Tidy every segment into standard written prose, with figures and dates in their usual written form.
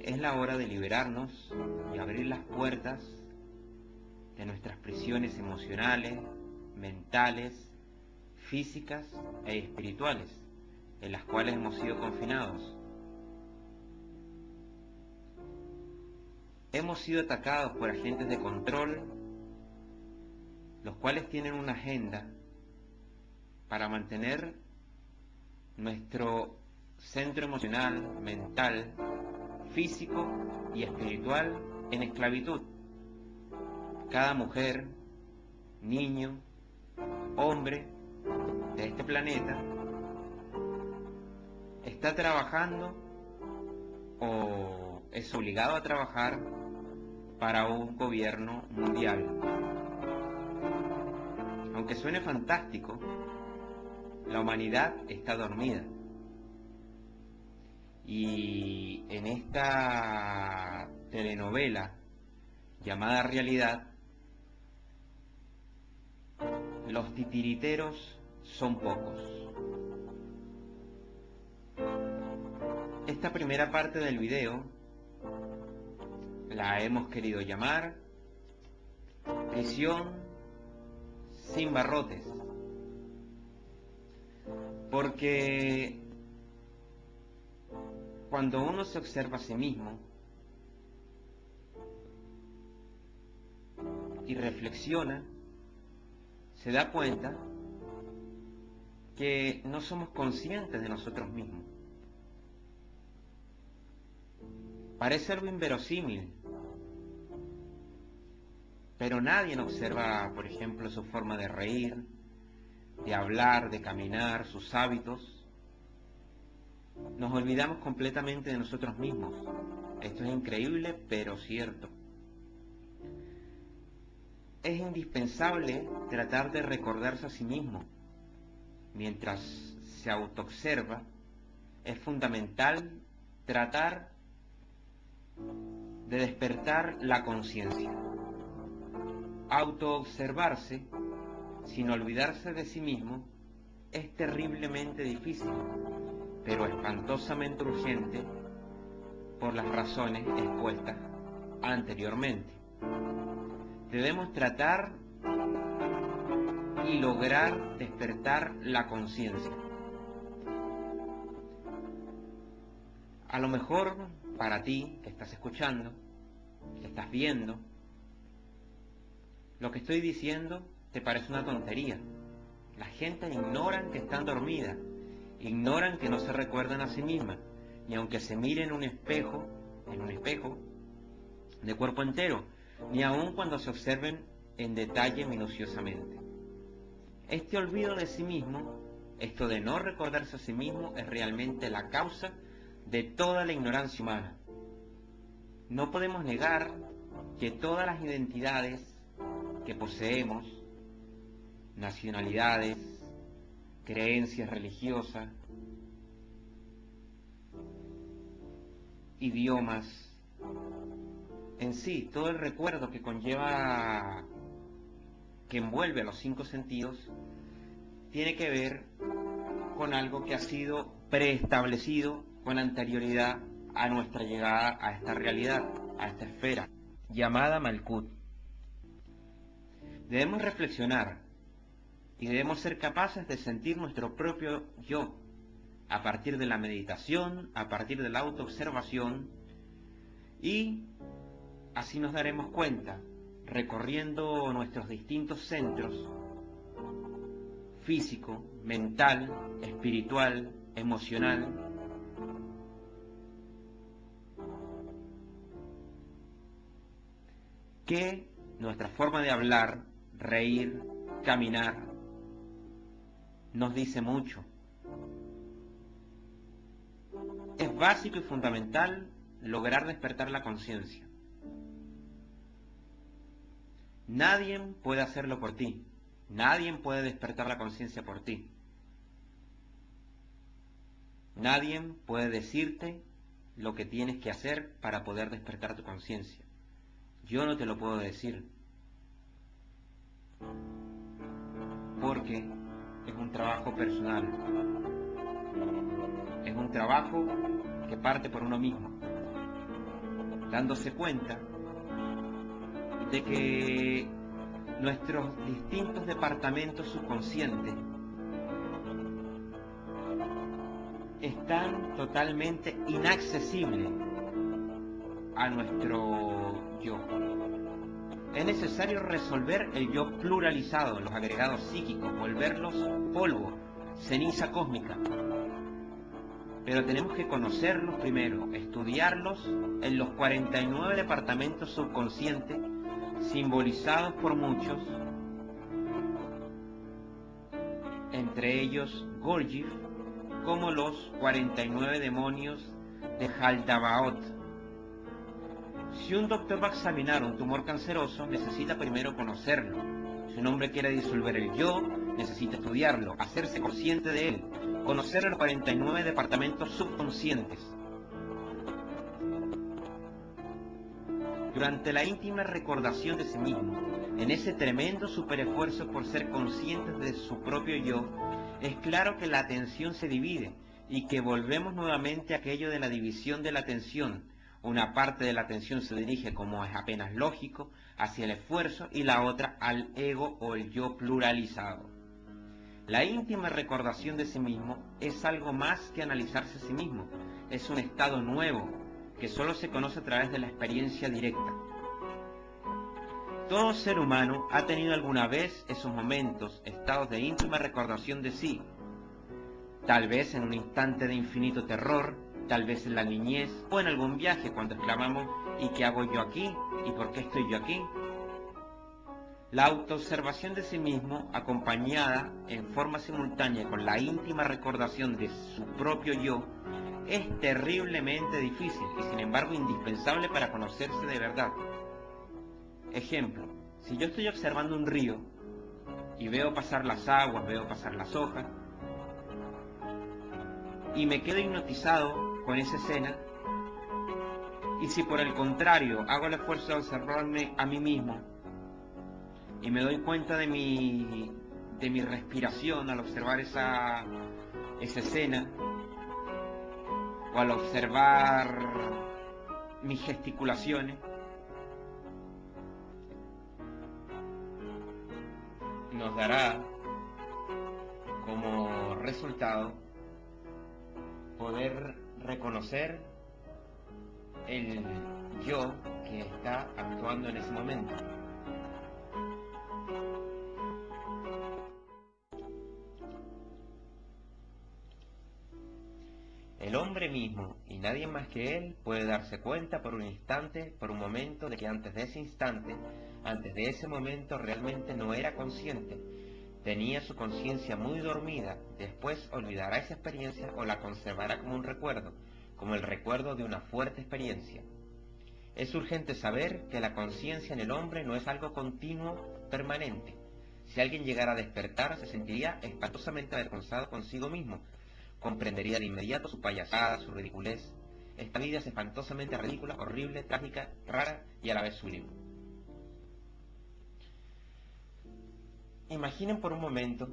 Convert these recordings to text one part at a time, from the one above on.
Es la hora de liberarnos y abrir las puertas de nuestras prisiones emocionales, mentales, físicas e espirituales, en las cuales hemos sido confinados. Hemos sido atacados por agentes de control, los cuales tienen una agenda para mantener nuestro centro emocional, mental, físico y espiritual en esclavitud. Cada mujer, niño, hombre de este planeta está trabajando o es obligado a trabajar para un gobierno mundial. Aunque suene fantástico, la humanidad está dormida. Y en esta telenovela llamada realidad, los titiriteros son pocos. Esta primera parte del video la hemos querido llamar Prisión sin barrotes, porque cuando uno se observa a sí mismo y reflexiona, se da cuenta que no somos conscientes de nosotros mismos. Parece algo inverosímil, pero nadie observa, por ejemplo, su forma de reír, de hablar, de caminar, sus hábitos. Nos olvidamos completamente de nosotros mismos. Esto es increíble, pero cierto. Es indispensable tratar de recordarse a sí mismo. Mientras se autoobserva, es fundamental tratar de despertar la conciencia. Autoobservarse sin olvidarse de sí mismo es terriblemente difícil, pero espantosamente urgente por las razones expuestas anteriormente. Debemos tratar y lograr despertar la conciencia. A lo mejor para ti que estás escuchando, que estás viendo, lo que estoy diciendo te parece una tontería. La gente ignoran que están dormidas, ignoran que no se recuerdan a sí mismas, ni aunque se miren en un espejo de cuerpo entero, ni aun cuando se observen en detalle minuciosamente. Este olvido de sí mismo, esto de no recordarse a sí mismo, es realmente la causa de toda la ignorancia humana. No podemos negar que todas las identidades que poseemos, nacionalidades, creencias religiosas, idiomas, en sí, todo el recuerdo que conlleva, que envuelve a los 5 sentidos, tiene que ver con algo que ha sido preestablecido con anterioridad a nuestra llegada a esta realidad, a esta esfera, llamada Malkut. Debemos reflexionar y debemos ser capaces de sentir nuestro propio yo, a partir de la meditación, a partir de la autoobservación, y así nos daremos cuenta, recorriendo nuestros distintos centros, físico, mental, espiritual, emocional, que nuestra forma de hablar, reír, caminar, nos dice mucho. Es básico y fundamental lograr despertar la conciencia. Nadie puede hacerlo por ti. Nadie puede despertar la conciencia por ti. Nadie puede decirte lo que tienes que hacer para poder despertar tu conciencia. Yo no te lo puedo decir, porque es un trabajo personal. Es un trabajo que parte por uno mismo. dándose cuenta de que nuestros distintos departamentos subconscientes están totalmente inaccesibles a nuestro yo. Es necesario resolver el yo pluralizado, los agregados psíquicos, volverlos polvo, ceniza cósmica. Pero tenemos que conocerlos primero, estudiarlos en los 49 departamentos subconscientes, simbolizados por muchos, entre ellos Gurdjieff, como los 49 demonios de Jaldabaoth. Si un doctor va a examinar un tumor canceroso, necesita primero conocerlo. Si un hombre quiere disolver el yo, necesita estudiarlo, hacerse consciente de él, conocer los 49 departamentos subconscientes. Durante la íntima recordación de sí mismo, en ese tremendo superesfuerzo por ser conscientes de su propio yo, es claro que la atención se divide y que volvemos nuevamente a aquello de la división de la atención. Una parte de la atención se dirige, como es apenas lógico, hacia el esfuerzo y la otra al ego o el yo pluralizado. La íntima recordación de sí mismo es algo más que analizarse a sí mismo, es un estado nuevo que solo se conoce a través de la experiencia directa. Todo ser humano ha tenido alguna vez esos momentos, estados de íntima recordación de sí, tal vez en un instante de infinito terror, tal vez en la niñez o en algún viaje cuando exclamamos ¿y qué hago yo aquí? ¿Y por qué estoy yo aquí? La autoobservación de sí mismo, acompañada en forma simultánea con la íntima recordación de su propio yo, es terriblemente difícil y sin embargo indispensable para conocerse de verdad. Ejemplo, si yo estoy observando un río y veo pasar las aguas, veo pasar las hojas, y me quedo hipnotizado con esa escena, y si por el contrario hago el esfuerzo de observarme a mí mismo y me doy cuenta de mi respiración al observar esa escena, o al observar mis gesticulaciones, nos dará como resultado poder reconocer el yo que está actuando en ese momento. El hombre mismo, y nadie más que él, puede darse cuenta por un instante, por un momento, de que antes de ese instante, antes de ese momento, realmente no era consciente. Tenía su conciencia muy dormida, después olvidará esa experiencia o la conservará como un recuerdo, como el recuerdo de una fuerte experiencia. Es urgente saber que la conciencia en el hombre no es algo continuo, permanente. Si alguien llegara a despertar, se sentiría espantosamente avergonzado consigo mismo. Comprendería de inmediato su payasada, su ridiculez. Esta vida es espantosamente ridícula, horrible, trágica, rara y a la vez sublime. Imaginen por un momento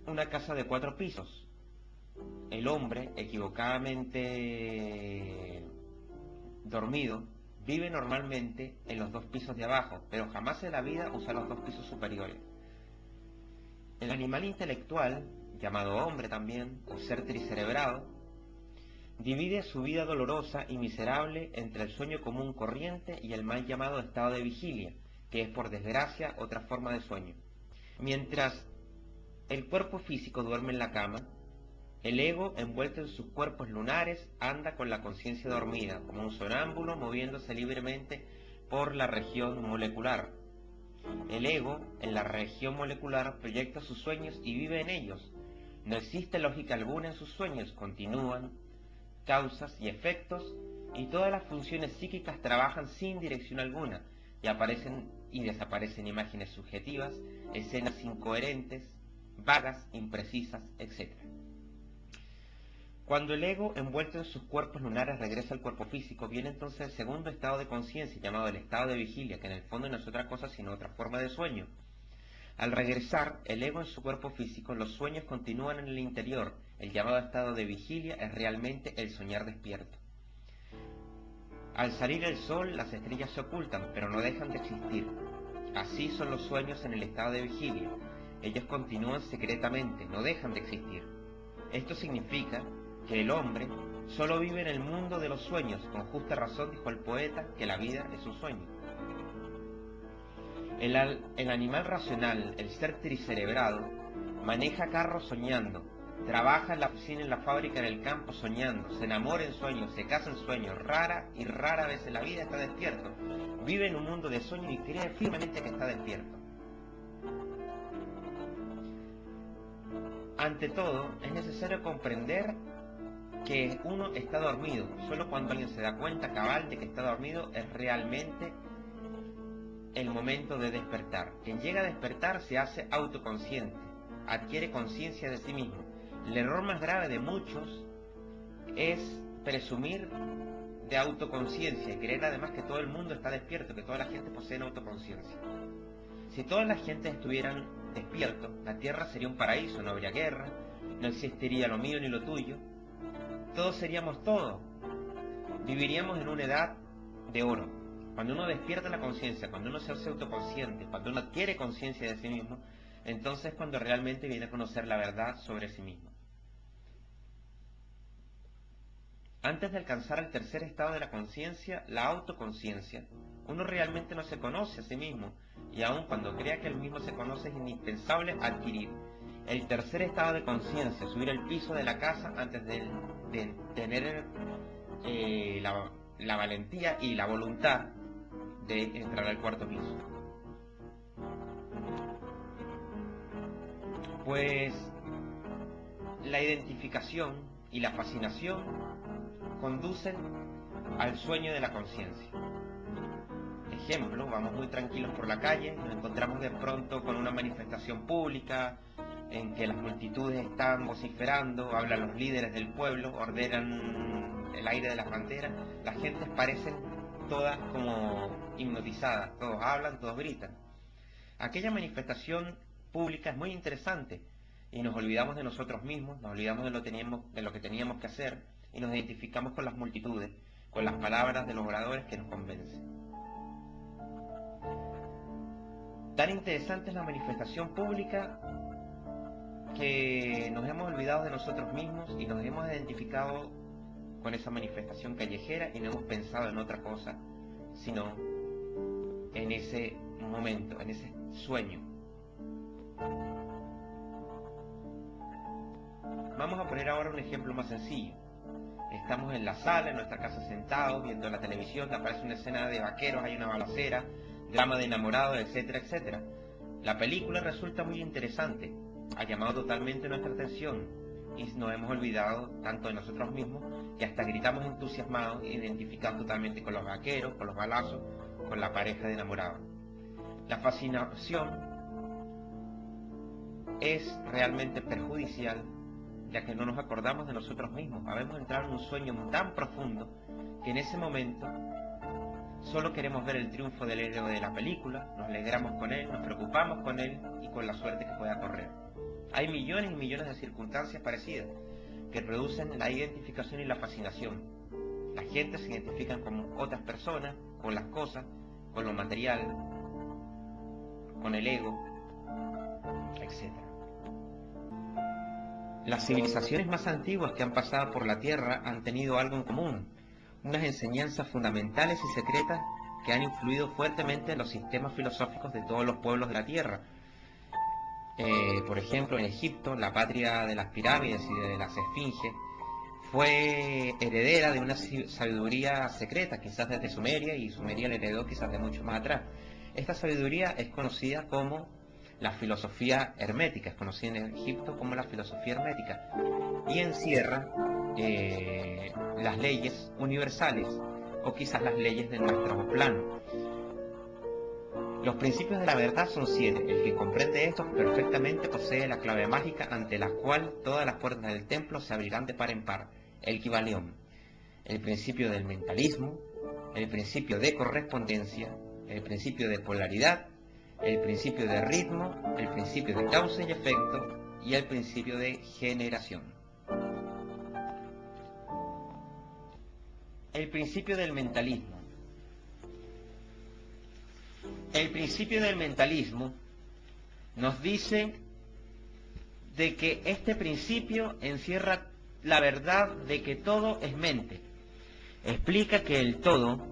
una casa de 4 pisos. El hombre, equivocadamente dormido, vive normalmente en los 2 pisos de abajo, pero jamás en la vida usa los 2 pisos superiores. El animal intelectual, llamado hombre también, o ser tricerebrado, divide su vida dolorosa y miserable entre el sueño común corriente y el mal llamado estado de vigilia, que es por desgracia otra forma de sueño. Mientras el cuerpo físico duerme en la cama, el ego, envuelto en sus cuerpos lunares, anda con la conciencia dormida, como un sonámbulo moviéndose libremente por la región molecular. El ego, en la región molecular, proyecta sus sueños y vive en ellos. No existe lógica alguna en sus sueños, continúan causas y efectos, y todas las funciones psíquicas trabajan sin dirección alguna, y aparecen y desaparecen imágenes subjetivas, escenas incoherentes, vagas, imprecisas, etc. Cuando el ego, envuelto en sus cuerpos lunares, regresa al cuerpo físico, viene entonces el segundo estado de conciencia, llamado el estado de vigilia, que en el fondo no es otra cosa sino otra forma de sueño. Al regresar el ego en su cuerpo físico, los sueños continúan en el interior. El llamado estado de vigilia es realmente el soñar despierto. Al salir el sol, las estrellas se ocultan, pero no dejan de existir. Así son los sueños en el estado de vigilia. Ellos continúan secretamente, no dejan de existir. Esto significa que el hombre solo vive en el mundo de los sueños. Con justa razón dijo el poeta que la vida es un sueño. El animal racional, el ser tricerebrado, maneja carros soñando, trabaja en la oficina, en la fábrica, en el campo soñando, se enamora en sueños, se casa en sueños, rara vez en la vida está despierto. Vive en un mundo de sueños y cree firmemente que está despierto. Ante todo, es necesario comprender que uno está dormido. Solo cuando alguien se da cuenta cabal de que está dormido es realmente el momento de despertar. Quien llega a despertar se hace autoconsciente, adquiere conciencia de sí mismo. El error más grave de muchos es presumir de autoconciencia y creer además que todo el mundo está despierto, que toda la gente posee autoconciencia. Si toda la gente estuvieran despiertos, la Tierra sería un paraíso, no habría guerra, no existiría lo mío ni lo tuyo, todos seríamos todos, viviríamos en una edad de oro. Cuando uno despierta la conciencia, cuando uno se hace autoconsciente, cuando uno adquiere conciencia de sí mismo, entonces es cuando realmente viene a conocer la verdad sobre sí mismo. Antes de alcanzar el tercer estado de la conciencia, la autoconciencia, uno realmente no se conoce a sí mismo, y aun cuando crea que él mismo se conoce, es indispensable adquirir el tercer estado de conciencia, subir el piso de la casa antes de tener la valentía y la voluntad de entrar al cuarto piso. Pues la identificación y la fascinación conducen al sueño de la conciencia. Ejemplo, vamos muy tranquilos por la calle, nos encontramos de pronto con una manifestación pública en que las multitudes están vociferando, hablan los líderes del pueblo, ordenan el aire de las banderas, las gentes parecen todas como hipnotizadas, todos hablan, todos gritan. Aquella manifestación pública es muy interesante y nos olvidamos de nosotros mismos, nos olvidamos de lo que teníamos que hacer y nos identificamos con las multitudes, con las palabras de los oradores que nos convencen. Tan interesante es la manifestación pública que nos hemos olvidado de nosotros mismos y nos hemos identificado con esa manifestación callejera y no hemos pensado en otra cosa, sino en ese momento, en ese sueño. Vamos a poner ahora un ejemplo más sencillo. Estamos en la sala, en nuestra casa sentados, viendo la televisión, te aparece una escena de vaqueros, hay una balacera, drama de enamorados, etcétera, etcétera. La película resulta muy interesante, ha llamado totalmente nuestra atención y nos hemos olvidado tanto de nosotros mismos que hasta gritamos entusiasmados, identificados totalmente con los vaqueros, con los balazos, con la pareja de enamorados. La fascinación es realmente perjudicial, ya que no nos acordamos de nosotros mismos. Habemos entrado en un sueño tan profundo que en ese momento solo queremos ver el triunfo del héroe de la película, nos alegramos con él, nos preocupamos con él y con la suerte que pueda correr. Hay millones y millones de circunstancias parecidas que producen la identificación y la fascinación. La gente se identifica con otras personas, con las cosas, con lo material, con el ego, etc. Las civilizaciones más antiguas que han pasado por la Tierra han tenido algo en común, unas enseñanzas fundamentales y secretas que han influido fuertemente en los sistemas filosóficos de todos los pueblos de la Tierra. Por ejemplo, en Egipto, la patria de las pirámides y de las esfinges, fue heredera de una sabiduría secreta, quizás desde Sumeria, y Sumeria la heredó quizás de mucho más atrás. Esta sabiduría es conocida como la filosofía hermética, es conocida en Egipto como la filosofía hermética, y encierra las leyes universales, o quizás las leyes de nuestro plano. Los principios de la verdad son 7. El que comprende estos perfectamente posee la clave mágica ante la cual todas las puertas del templo se abrirán de par en par. El Kybalión. El principio del mentalismo, el principio de correspondencia, el principio de polaridad, el principio de ritmo, el principio de causa y efecto y el principio de generación. el principio del mentalismo. El principio del mentalismo nos dice de que este principio encierra la verdad de que todo es mente. Explica que el todo,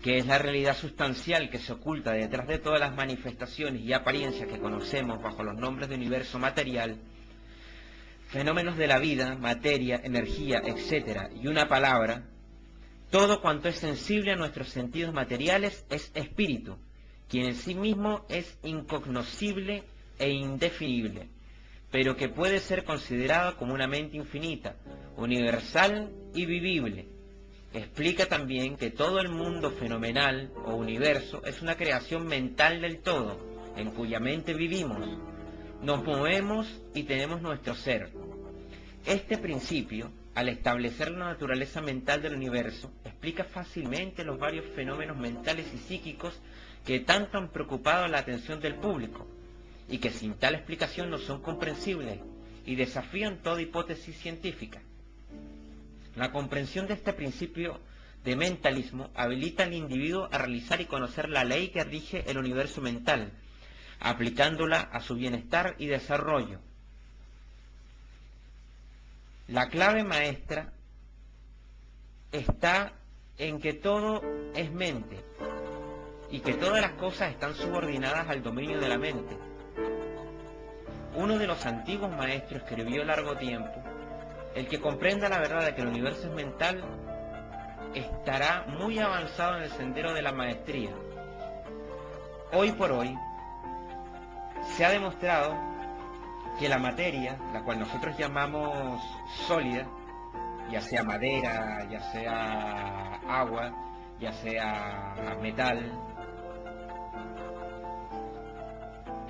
que es la realidad sustancial que se oculta detrás de todas las manifestaciones y apariencias que conocemos bajo los nombres de universo material, fenómenos de la vida, materia, energía, etc., y una palabra, todo cuanto es sensible a nuestros sentidos materiales es espíritu, quien en sí mismo es incognoscible e indefinible, pero que puede ser considerado como una mente infinita, universal y vivible. Explica también que todo el mundo fenomenal o universo es una creación mental del todo, en cuya mente vivimos, nos movemos y tenemos nuestro ser. Este principio, al establecer la naturaleza mental del universo, explica fácilmente los varios fenómenos mentales y psíquicos que tanto han preocupado la atención del público, y que sin tal explicación no son comprensibles y desafían toda hipótesis científica. La comprensión de este principio de mentalismo habilita al individuo a realizar y conocer la ley que rige el universo mental, aplicándola a su bienestar y desarrollo. La clave maestra está en que todo es mente y que todas las cosas están subordinadas al dominio de la mente. Uno de los antiguos maestros escribió largo tiempo: el que comprenda la verdad de que el universo es mental estará muy avanzado en el sendero de la maestría. Hoy por hoy se ha demostrado que la materia, la cual nosotros llamamos sólida, ya sea madera, ya sea agua, ya sea metal,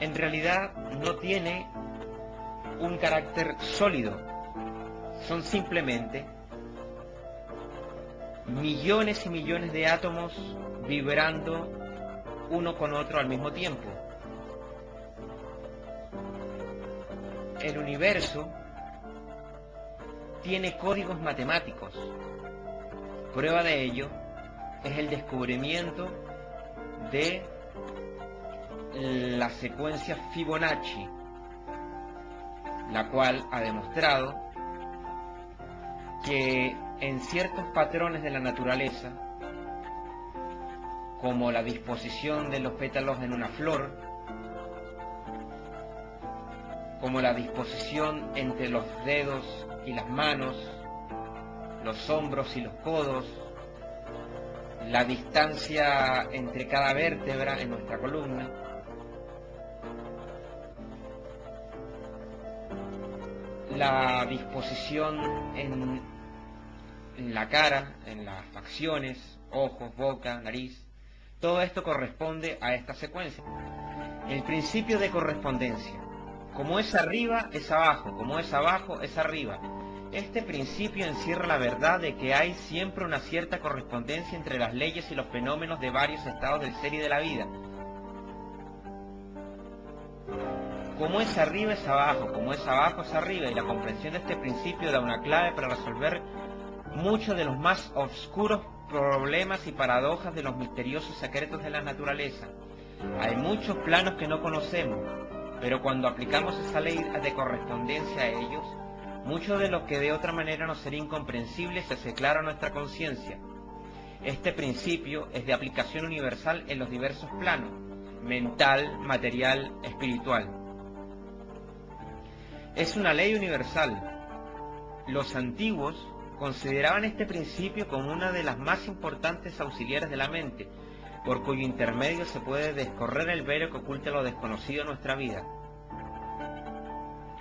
en realidad no tiene un carácter sólido. Son simplemente millones y millones de átomos vibrando uno con otro al mismo tiempo. El universo tiene códigos matemáticos. Prueba de ello es el descubrimiento de la secuencia Fibonacci, la cual ha demostrado que en ciertos patrones de la naturaleza, como la disposición de los pétalos en una flor, como la disposición entre los dedos y las manos, los hombros y los codos, la distancia entre cada vértebra en nuestra columna, la disposición en la cara, en las facciones, ojos, boca, nariz, todo esto corresponde a esta secuencia. El principio de correspondencia: como es arriba, es abajo; como es abajo, es arriba. Este principio encierra la verdad de que hay siempre una cierta correspondencia entre las leyes y los fenómenos de varios estados del ser y de la vida. Como es arriba, es abajo; como es abajo, es arriba. Y la comprensión de este principio da una clave para resolver muchos de los más oscuros problemas y paradojas de los misteriosos secretos de la naturaleza. Hay muchos planos que no conocemos, pero cuando aplicamos esa ley de correspondencia a ellos, mucho de lo que de otra manera nos sería incomprensible se hace claro a nuestra conciencia. Este principio es de aplicación universal en los diversos planos: mental, material, espiritual. Es una ley universal. Los antiguos consideraban este principio como una de las más importantes auxiliares de la mente, por cuyo intermedio se puede descorrer el velo que oculta lo desconocido en nuestra vida.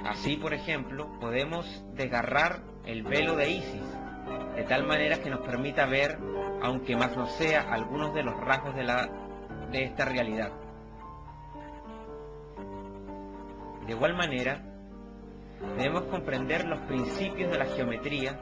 Así, por ejemplo, podemos desgarrar el velo de Isis, de tal manera que nos permita ver, aunque más no sea, algunos de los rasgos de esta realidad. De igual manera, debemos comprender los principios de la geometría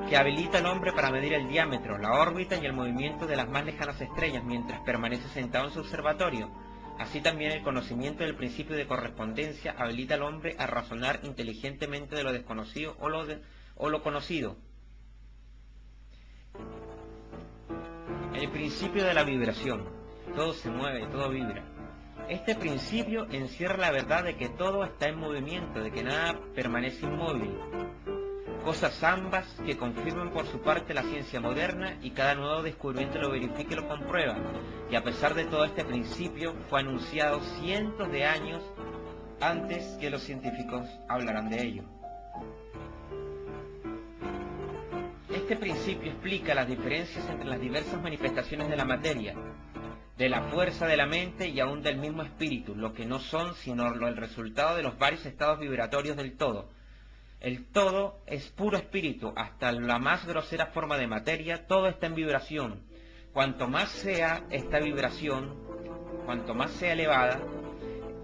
que habilita al hombre para medir el diámetro, la órbita y el movimiento de las más lejanas estrellas mientras permanece sentado en su observatorio. Así también el conocimiento del principio de correspondencia habilita al hombre a razonar inteligentemente de lo desconocido o lo conocido. El principio de la vibración. Todo se mueve, todo vibra. Este principio encierra la verdad de que todo está en movimiento, de que nada permanece inmóvil. Cosas ambas que confirman por su parte la ciencia moderna, y cada nuevo descubrimiento lo verifica y lo comprueba. Y a pesar de todo, este principio fue anunciado cientos de años antes que los científicos hablaran de ello. Este principio explica las diferencias entre las diversas manifestaciones de la materia, de la fuerza de la mente y aún del mismo espíritu, lo que no son sino el resultado de los varios estados vibratorios del todo. El todo es puro espíritu, hasta la más grosera forma de materia, todo está en vibración. Cuanto más sea esta vibración, cuanto más sea elevada,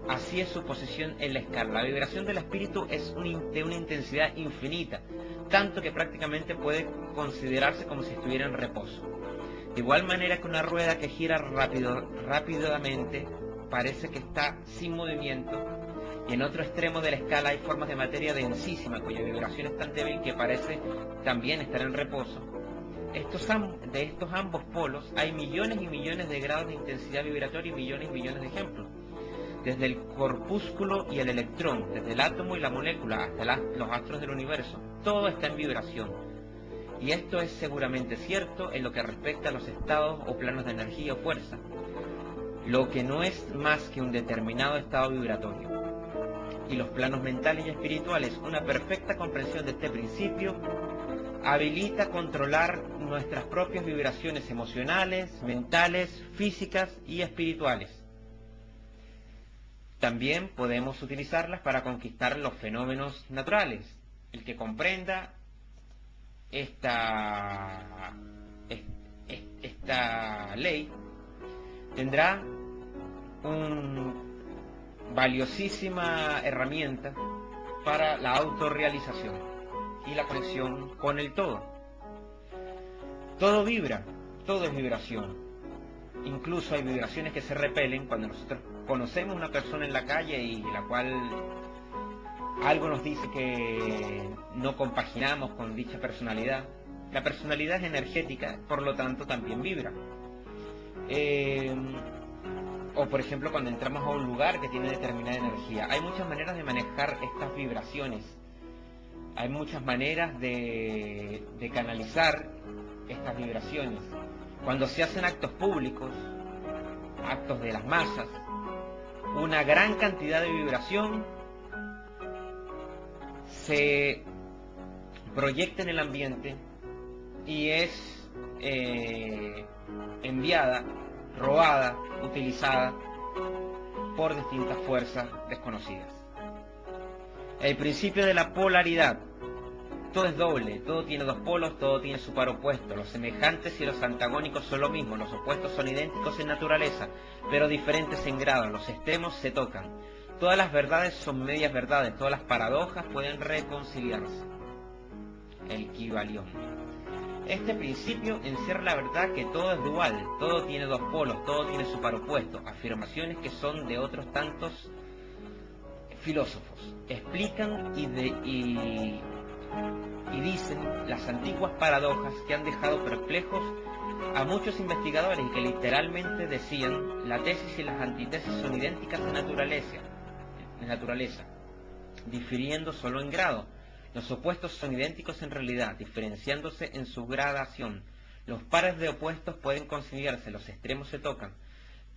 así es su posición en la escala. La vibración del espíritu es de una intensidad infinita, tanto que prácticamente puede considerarse como si estuviera en reposo. De igual manera que una rueda que gira rápidamente parece que está sin movimiento, y en otro extremo de la escala hay formas de materia densísima cuya vibración es tan débil que parece también estar en reposo. De estos ambos polos hay millones y millones de grados de intensidad vibratoria y millones de ejemplos. Desde el corpúsculo y el electrón, desde el átomo y la molécula hasta los astros del universo, todo está en vibración. Y esto es seguramente cierto en lo que respecta a los estados o planos de energía o fuerza, lo que no es más que un determinado estado vibratorio. Y los planos mentales y espirituales, una perfecta comprensión de este principio habilita controlar nuestras propias vibraciones emocionales, mentales, físicas y espirituales. También podemos utilizarlas para conquistar los fenómenos naturales. El que comprenda esta ley tendrá una valiosísima herramienta para la autorrealización y la conexión con el todo. Todo vibra, todo es vibración. Incluso hay vibraciones que se repelen cuando nosotros conocemos a una persona en la calle y la cual algo nos dice que no compaginamos con dicha personalidad. La personalidad es energética, por lo tanto también vibra. O por ejemplo cuando entramos a un lugar que tiene determinada energía. Hay muchas maneras de manejar estas vibraciones. Hay muchas maneras de canalizar estas vibraciones. Cuando se hacen actos públicos, actos de las masas, una gran cantidad de vibración se proyecta en el ambiente y es enviada, robada, utilizada por distintas fuerzas desconocidas. El principio de la polaridad. Todo es doble, todo tiene dos polos, todo tiene su par opuesto. Los semejantes y los antagónicos son lo mismo, los opuestos son idénticos en naturaleza, pero diferentes en grado. Los extremos se tocan. Todas las verdades son medias verdades, todas las paradojas pueden reconciliarse. El Kybalión. Este principio encierra la verdad que todo es dual, todo tiene dos polos, todo tiene su par opuesto. Afirmaciones que son de otros tantos filósofos. Explican y dicen las antiguas paradojas que han dejado perplejos a muchos investigadores y que literalmente decían: la tesis y las antítesis son idénticas en naturaleza, difiriendo solo en grado. Los opuestos son idénticos en realidad, diferenciándose en su gradación. Los pares de opuestos pueden conciliarse, los extremos se tocan.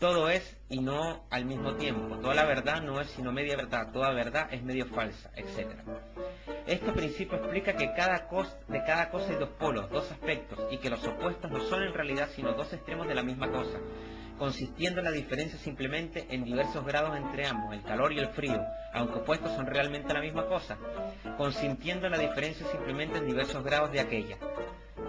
Todo es y no al mismo tiempo. Toda la verdad no es sino media verdad. Toda verdad es medio falsa, etc. Este principio explica que de cada cosa hay dos polos, dos aspectos, y que los opuestos no son en realidad sino dos extremos de la misma cosa, consistiendo la diferencia simplemente en diversos grados entre ambos, el calor y el frío, aunque opuestos son realmente la misma cosa, consintiendo la diferencia simplemente en diversos grados de aquella.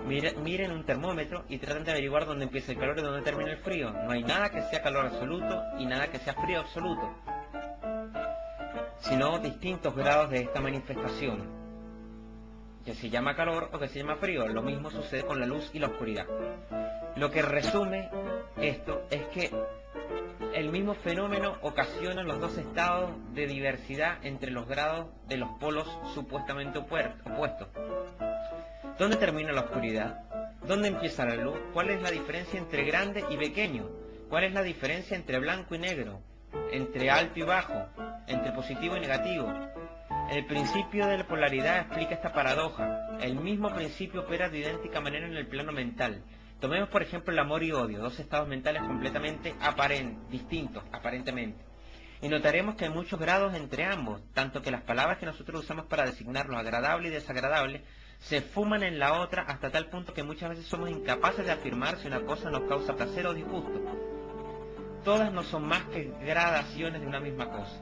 Miren un termómetro y traten de averiguar dónde empieza el calor y dónde termina el frío. No hay nada que sea calor absoluto y nada que sea frío absoluto, sino distintos grados de esta manifestación, que se llama calor o que se llama frío. Lo mismo sucede con la luz y la oscuridad. Lo que resume esto es que el mismo fenómeno ocasiona los dos estados de diversidad entre los grados de los polos supuestamente opuestos. ¿Dónde termina la oscuridad? ¿Dónde empieza la luz? ¿Cuál es la diferencia entre grande y pequeño? ¿Cuál es la diferencia entre blanco y negro? Entre alto y bajo, entre positivo y negativo. El principio de la polaridad explica esta paradoja. El mismo principio opera de idéntica manera en el plano mental. Tomemos por ejemplo el amor y odio, dos estados mentales completamente distintos, aparentemente. Y notaremos que hay muchos grados entre ambos, tanto que las palabras que nosotros usamos para designar lo agradable y desagradable se fuman en la otra hasta tal punto que muchas veces somos incapaces de afirmar si una cosa nos causa placer o disgusto. Todas no son más que gradaciones de una misma cosa.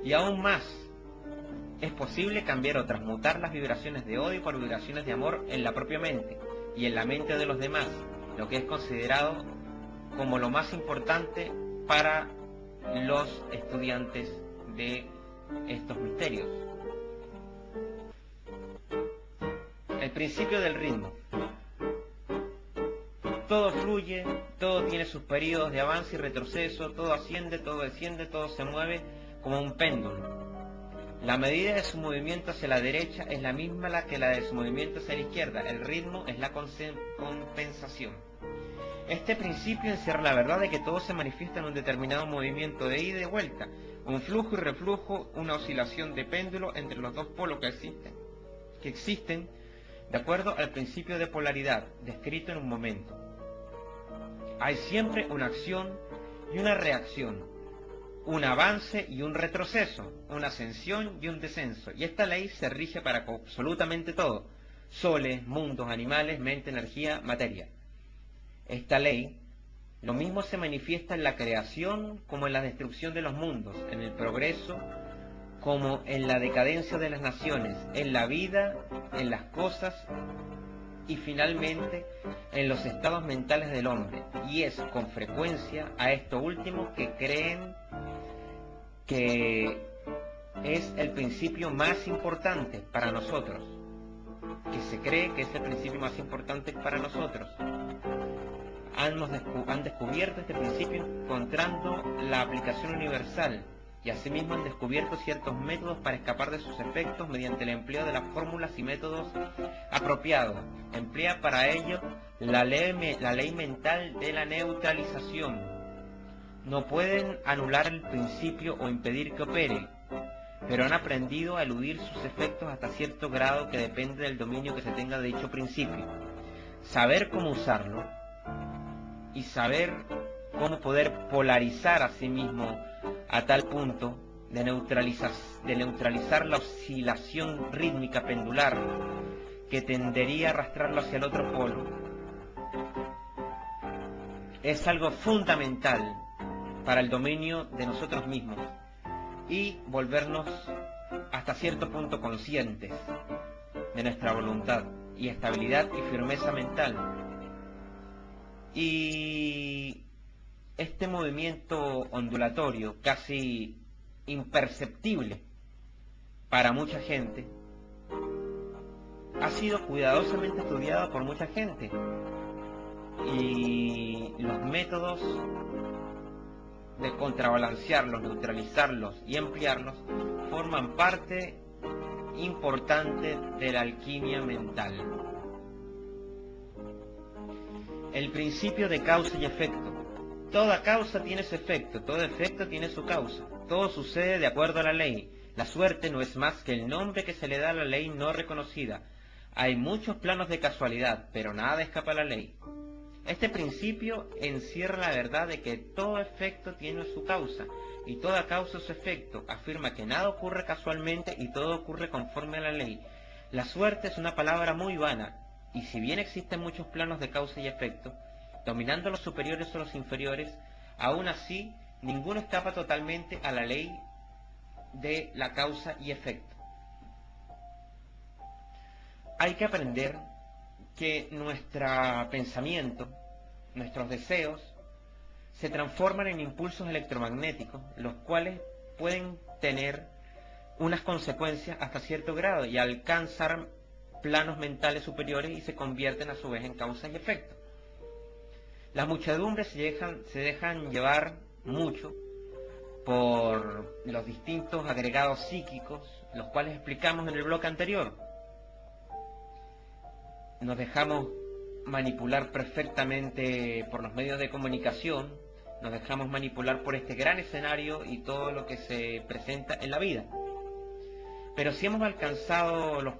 Y aún más, es posible cambiar o transmutar las vibraciones de odio por vibraciones de amor en la propia mente y en la mente de los demás, lo que es considerado como lo más importante para los estudiantes de estos misterios. El principio del ritmo. Todo fluye, todo tiene sus periodos de avance y retroceso, todo asciende, todo desciende, todo se mueve como un péndulo. La medida de su movimiento hacia la derecha es la misma que la de su movimiento hacia la izquierda. El ritmo es la compensación. Este principio encierra la verdad de que todo se manifiesta en un determinado movimiento de ida y de vuelta, un flujo y reflujo, una oscilación de péndulo entre los dos polos que existen de acuerdo al principio de polaridad descrito en un momento. Hay siempre una acción y una reacción, un avance y un retroceso, una ascensión y un descenso, y esta ley se rige para absolutamente todo: soles, mundos, animales, mente, energía, materia. Esta ley, lo mismo se manifiesta en la creación como en la destrucción de los mundos, en el progreso como en la decadencia de las naciones, en la vida, en las cosas y finalmente en los estados mentales del hombre. Y es con frecuencia a esto último que creen que es el principio más importante para nosotros, que se cree que es el principio más importante para nosotros. Han descubierto este principio encontrando la aplicación universal, y asimismo han descubierto ciertos métodos para escapar de sus efectos mediante el empleo de las fórmulas y métodos apropiados. Emplea para ello la ley mental de la neutralización. No pueden anular el principio o impedir que opere, pero han aprendido a eludir sus efectos hasta cierto grado que depende del dominio que se tenga de dicho principio. Saber cómo usarlo y saber cómo poder polarizar a sí mismo a tal punto de neutralizar la oscilación rítmica pendular que tendería a arrastrarlo hacia el otro polo, es algo fundamental para el dominio de nosotros mismos y volvernos hasta cierto punto conscientes de nuestra voluntad y estabilidad y firmeza mental. Y este movimiento ondulatorio, casi imperceptible para mucha gente, ha sido cuidadosamente estudiado por mucha gente, y los métodos de contrabalancearlos, neutralizarlos y ampliarlos forman parte importante de la alquimia mental. El principio de causa y efecto. Toda causa tiene su efecto, todo efecto tiene su causa. Todo sucede de acuerdo a la ley. La suerte no es más que el nombre que se le da a la ley no reconocida. Hay muchos planos de casualidad, pero nada escapa a la ley. Este principio encierra la verdad de que todo efecto tiene su causa, y toda causa su efecto. Afirma que nada ocurre casualmente y todo ocurre conforme a la ley. La suerte es una palabra muy vana, y si bien existen muchos planos de causa y efecto, dominando los superiores o los inferiores, aún así ninguno escapa totalmente a la ley de la causa y efecto. Hay que aprender que nuestro pensamiento, nuestros deseos, se transforman en impulsos electromagnéticos, los cuales pueden tener unas consecuencias hasta cierto grado y alcanzar planos mentales superiores y se convierten a su vez en causas y efectos. Las muchedumbres se dejan llevar mucho por los distintos agregados psíquicos, los cuales explicamos en el bloque anterior. nos dejamos manipular perfectamente por los medios de comunicación, nos dejamos manipular por este gran escenario y todo lo que se presenta en la vida. Pero si hemos alcanzado los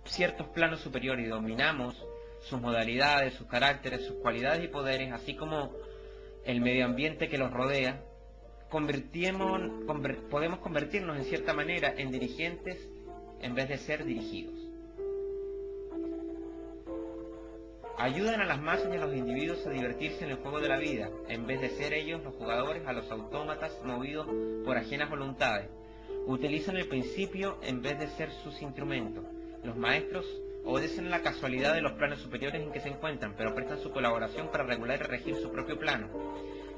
ciertos planos superiores y dominamos sus modalidades, sus caracteres, sus cualidades y poderes, así como el medio ambiente que los rodea, podemos convertirnos en cierta manera en dirigentes en vez de ser dirigidos. Ayudan a las masas y a los individuos a divertirse en el juego de la vida, en vez de ser ellos los jugadores a los autómatas movidos por ajenas voluntades. Utilizan el principio en vez de ser sus instrumentos. Los maestros obedecen a la casualidad de los planos superiores en que se encuentran, pero prestan su colaboración para regular y regir su propio plano.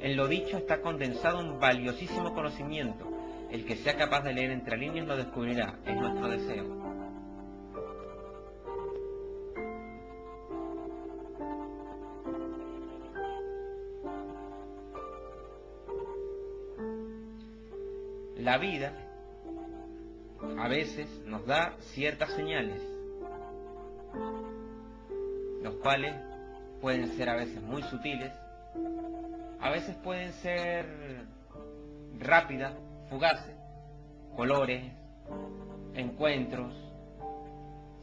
En lo dicho está condensado un valiosísimo conocimiento. El que sea capaz de leer entre líneas lo descubrirá. Es nuestro deseo. La vida a veces nos da ciertas señales, los cuales pueden ser a veces muy sutiles, a veces pueden ser rápidas, fugaces, colores, encuentros,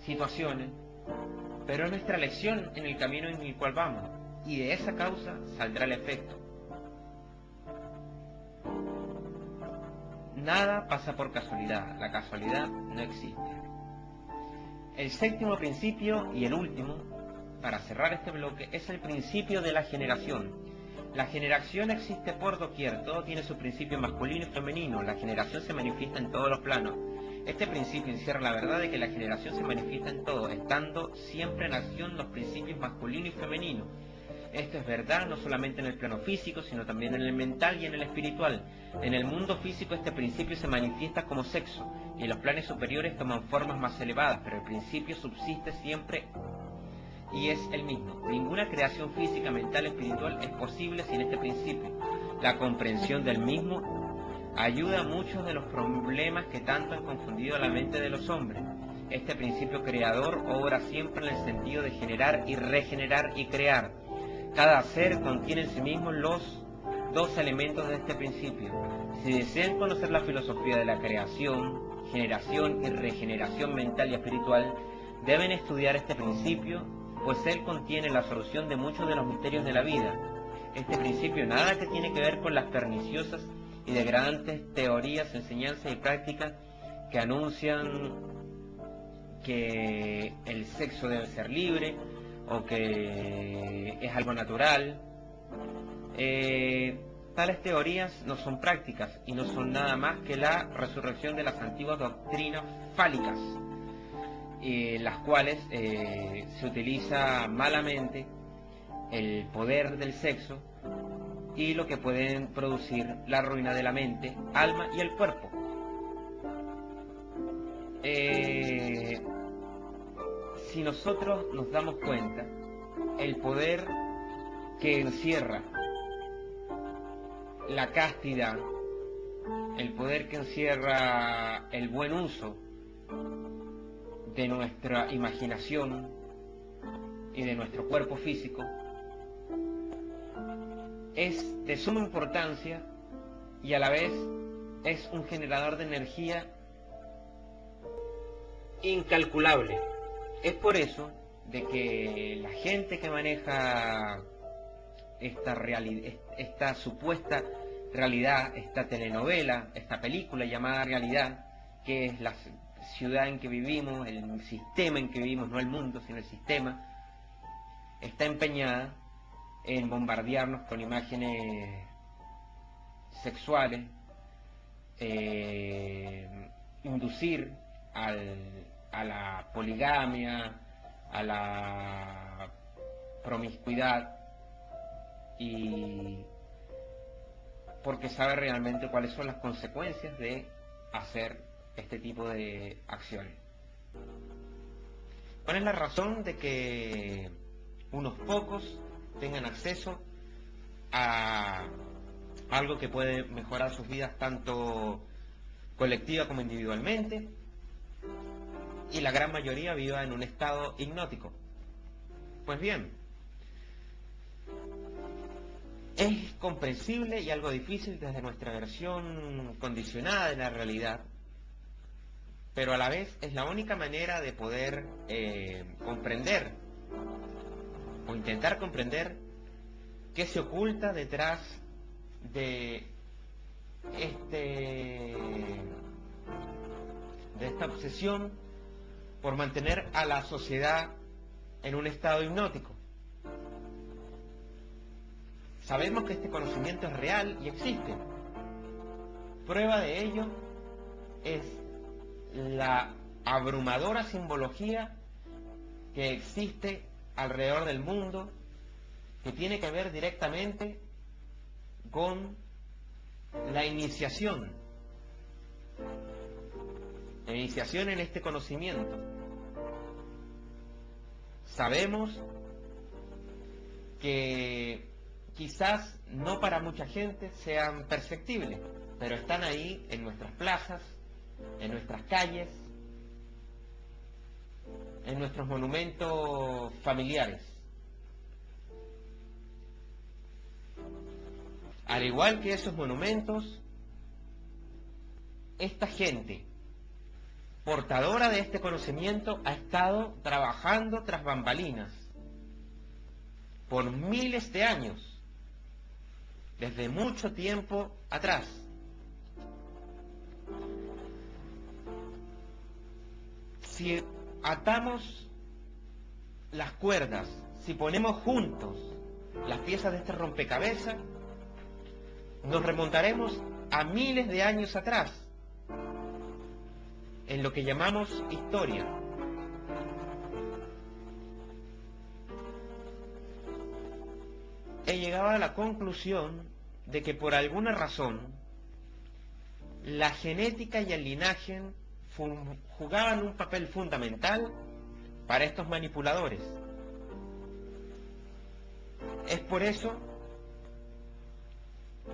situaciones, pero es nuestra elección en el camino en el cual vamos, y de esa causa saldrá el efecto. Nada pasa por casualidad, la casualidad no existe. El séptimo principio y el último, para cerrar este bloque, es el principio de la generación. La generación existe por doquier, todo tiene su principio masculino y femenino, la generación se manifiesta en todos los planos. Este principio encierra la verdad de que la generación se manifiesta en todo, estando siempre en acción los principios masculino y femenino. Esto es verdad no solamente en el plano físico, sino también en el mental y en el espiritual. En el mundo físico este principio se manifiesta como sexo, y en los planes superiores toman formas más elevadas, pero el principio subsiste siempre y es el mismo. Ninguna creación física, mental, espiritual es posible sin este principio. La comprensión del mismo ayuda a muchos de los problemas que tanto han confundido la mente de los hombres. Este principio creador obra siempre en el sentido de generar y regenerar y crear. Cada ser contiene en sí mismo los dos elementos de este principio. Si desean conocer la filosofía de la creación, generación y regeneración mental y espiritual, deben estudiar este principio, pues él contiene la solución de muchos de los misterios de la vida. Este principio nada que tiene que ver con las perniciosas y degradantes teorías, enseñanzas y prácticas que anuncian que el sexo debe ser libre o que es algo natural. Tales teorías no son prácticas y no son nada más que la resurrección de las antiguas doctrinas fálicas, las cuales se utiliza malamente el poder del sexo y lo que pueden producir la ruina de la mente, alma y el cuerpo. Si nosotros nos damos cuenta, el poder que encierra la castidad, el poder que encierra el buen uso de nuestra imaginación y de nuestro cuerpo físico, es de suma importancia y a la vez es un generador de energía incalculable. Es por eso de que la gente que maneja esta supuesta realidad, esta telenovela, esta película llamada realidad, que es la ciudad en que vivimos, el sistema en que vivimos, no el mundo, sino el sistema, está empeñada en bombardearnos con imágenes sexuales, inducir a la poligamia, a la promiscuidad, y porque sabe realmente cuáles son las consecuencias de hacer este tipo de acciones. ¿Cuál es la razón de que unos pocos tengan acceso a algo que puede mejorar sus vidas tanto colectiva como individualmente, y la gran mayoría viva en un estado hipnótico? Pues bien, es comprensible y algo difícil desde nuestra versión condicionada de la realidad, pero a la vez es la única manera de poder comprender o intentar comprender qué se oculta detrás de esta obsesión por mantener a la sociedad en un estado hipnótico. Sabemos que este conocimiento es real y existe. Prueba de ello es la abrumadora simbología que existe alrededor del mundo, que tiene que ver directamente con la iniciación en este conocimiento. Sabemos que quizás no para mucha gente sean perceptibles, pero están ahí en nuestras plazas, en nuestras calles, en nuestros monumentos familiares. Al igual que esos monumentos, esta gente portadora de este conocimiento ha estado trabajando tras bambalinas por miles de años, desde mucho tiempo atrás. Si atamos las cuerdas, si ponemos juntos las piezas de este rompecabezas, nos remontaremos a miles de años atrás, en lo que llamamos historia. He llegado a la conclusión de que por alguna razón la genética y el linaje jugaban un papel fundamental para estos manipuladores. Es por eso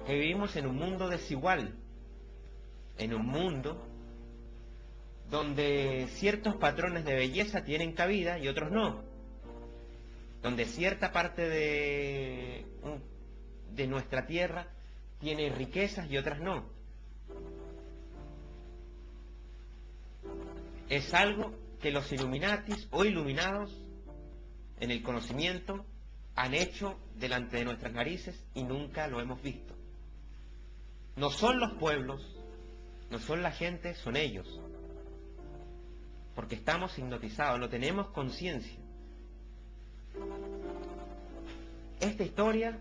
que vivimos en un mundo desigual, en un mundo donde ciertos patrones de belleza tienen cabida y otros no, donde cierta parte de nuestra tierra tiene riquezas y otras no. Es algo que los Illuminatis o iluminados en el conocimiento han hecho delante de nuestras narices y nunca lo hemos visto. No son los pueblos, no son la gente, son ellos. Porque estamos hipnotizados, no tenemos conciencia. Esta historia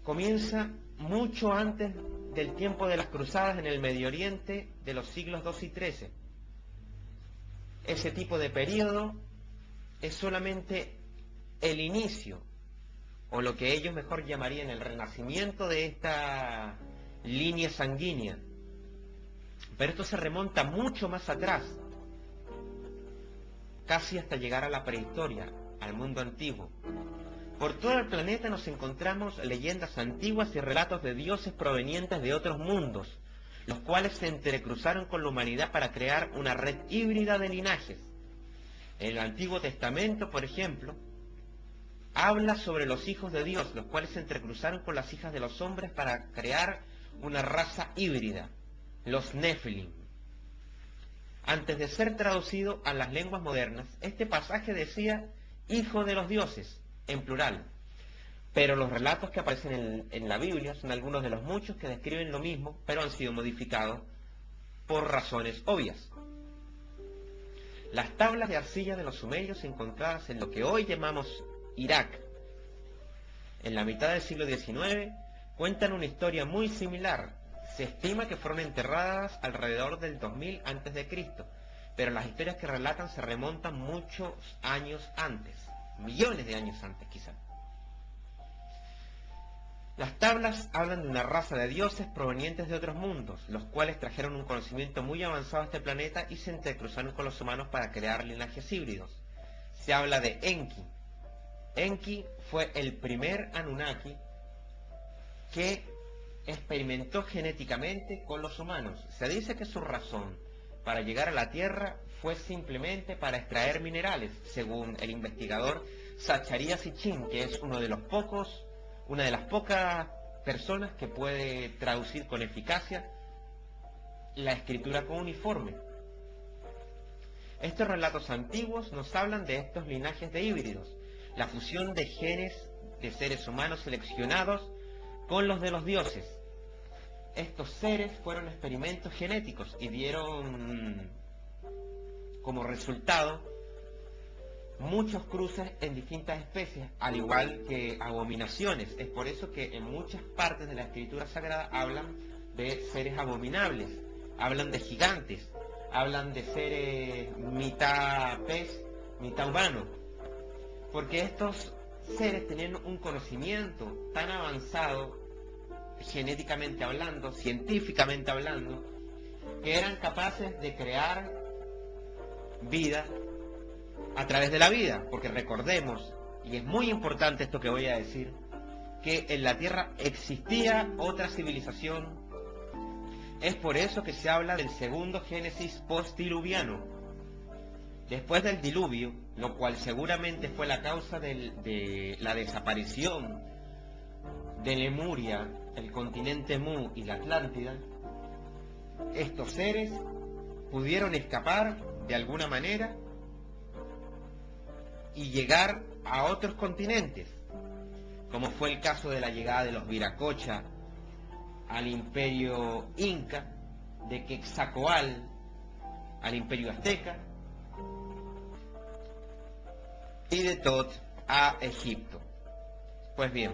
comienza mucho antes del tiempo de las cruzadas en el Medio Oriente de los siglos XII y XIII. Ese tipo de periodo es solamente el inicio, o lo que ellos mejor llamarían el renacimiento de esta línea sanguínea. Pero esto se remonta mucho más atrás, casi hasta llegar a la prehistoria, al mundo antiguo. Por todo el planeta nos encontramos leyendas antiguas y relatos de dioses provenientes de otros mundos, los cuales se entrecruzaron con la humanidad para crear una red híbrida de linajes. En el Antiguo Testamento, por ejemplo, habla sobre los hijos de Dios, los cuales se entrecruzaron con las hijas de los hombres para crear una raza híbrida, los Nephilim. Antes de ser traducido a las lenguas modernas, este pasaje decía hijo de los dioses, en plural. Pero los relatos que aparecen en la Biblia son algunos de los muchos que describen lo mismo, pero han sido modificados por razones obvias. Las tablas de arcilla de los sumerios encontradas en lo que hoy llamamos Irak, en la mitad del siglo XIX, cuentan una historia muy similar. Se estima que fueron enterradas alrededor del 2000 a.C., pero las historias que relatan se remontan muchos años antes, millones de años antes quizá. Las tablas hablan de una raza de dioses provenientes de otros mundos, los cuales trajeron un conocimiento muy avanzado a este planeta y se entrecruzaron con los humanos para crear linajes híbridos. Se habla de Enki. Enki fue el primer Anunnaki que experimentó genéticamente con los humanos. Se dice que su razón para llegar a la Tierra fue simplemente para extraer minerales, según el investigador Zacharías Sitchin, que es una de las pocas personas que puede traducir con eficacia la escritura cuneiforme. Estos relatos antiguos nos hablan de estos linajes de híbridos, la fusión de genes de seres humanos seleccionados con los de los dioses. Estos seres fueron experimentos genéticos y dieron como resultado muchos cruces en distintas especies, al igual que abominaciones. Es por eso que en muchas partes de la escritura sagrada hablan de seres abominables, hablan de gigantes, hablan de seres mitad pez, mitad humano, porque estos seres tenían un conocimiento tan avanzado, genéticamente hablando, científicamente hablando, que eran capaces de crear vida a través de la vida, porque recordemos, y es muy importante esto que voy a decir, que en la Tierra existía otra civilización. Es por eso que se habla del segundo Génesis postdiluviano, después del diluvio, lo cual seguramente fue la causa de la desaparición de Lemuria, el continente Mu y la Atlántida. Estos seres pudieron escapar de alguna manera y llegar a otros continentes, como fue el caso de la llegada de los Viracocha al imperio Inca, de Quetzalcóatl al imperio Azteca y de Tot a Egipto. Pues bien,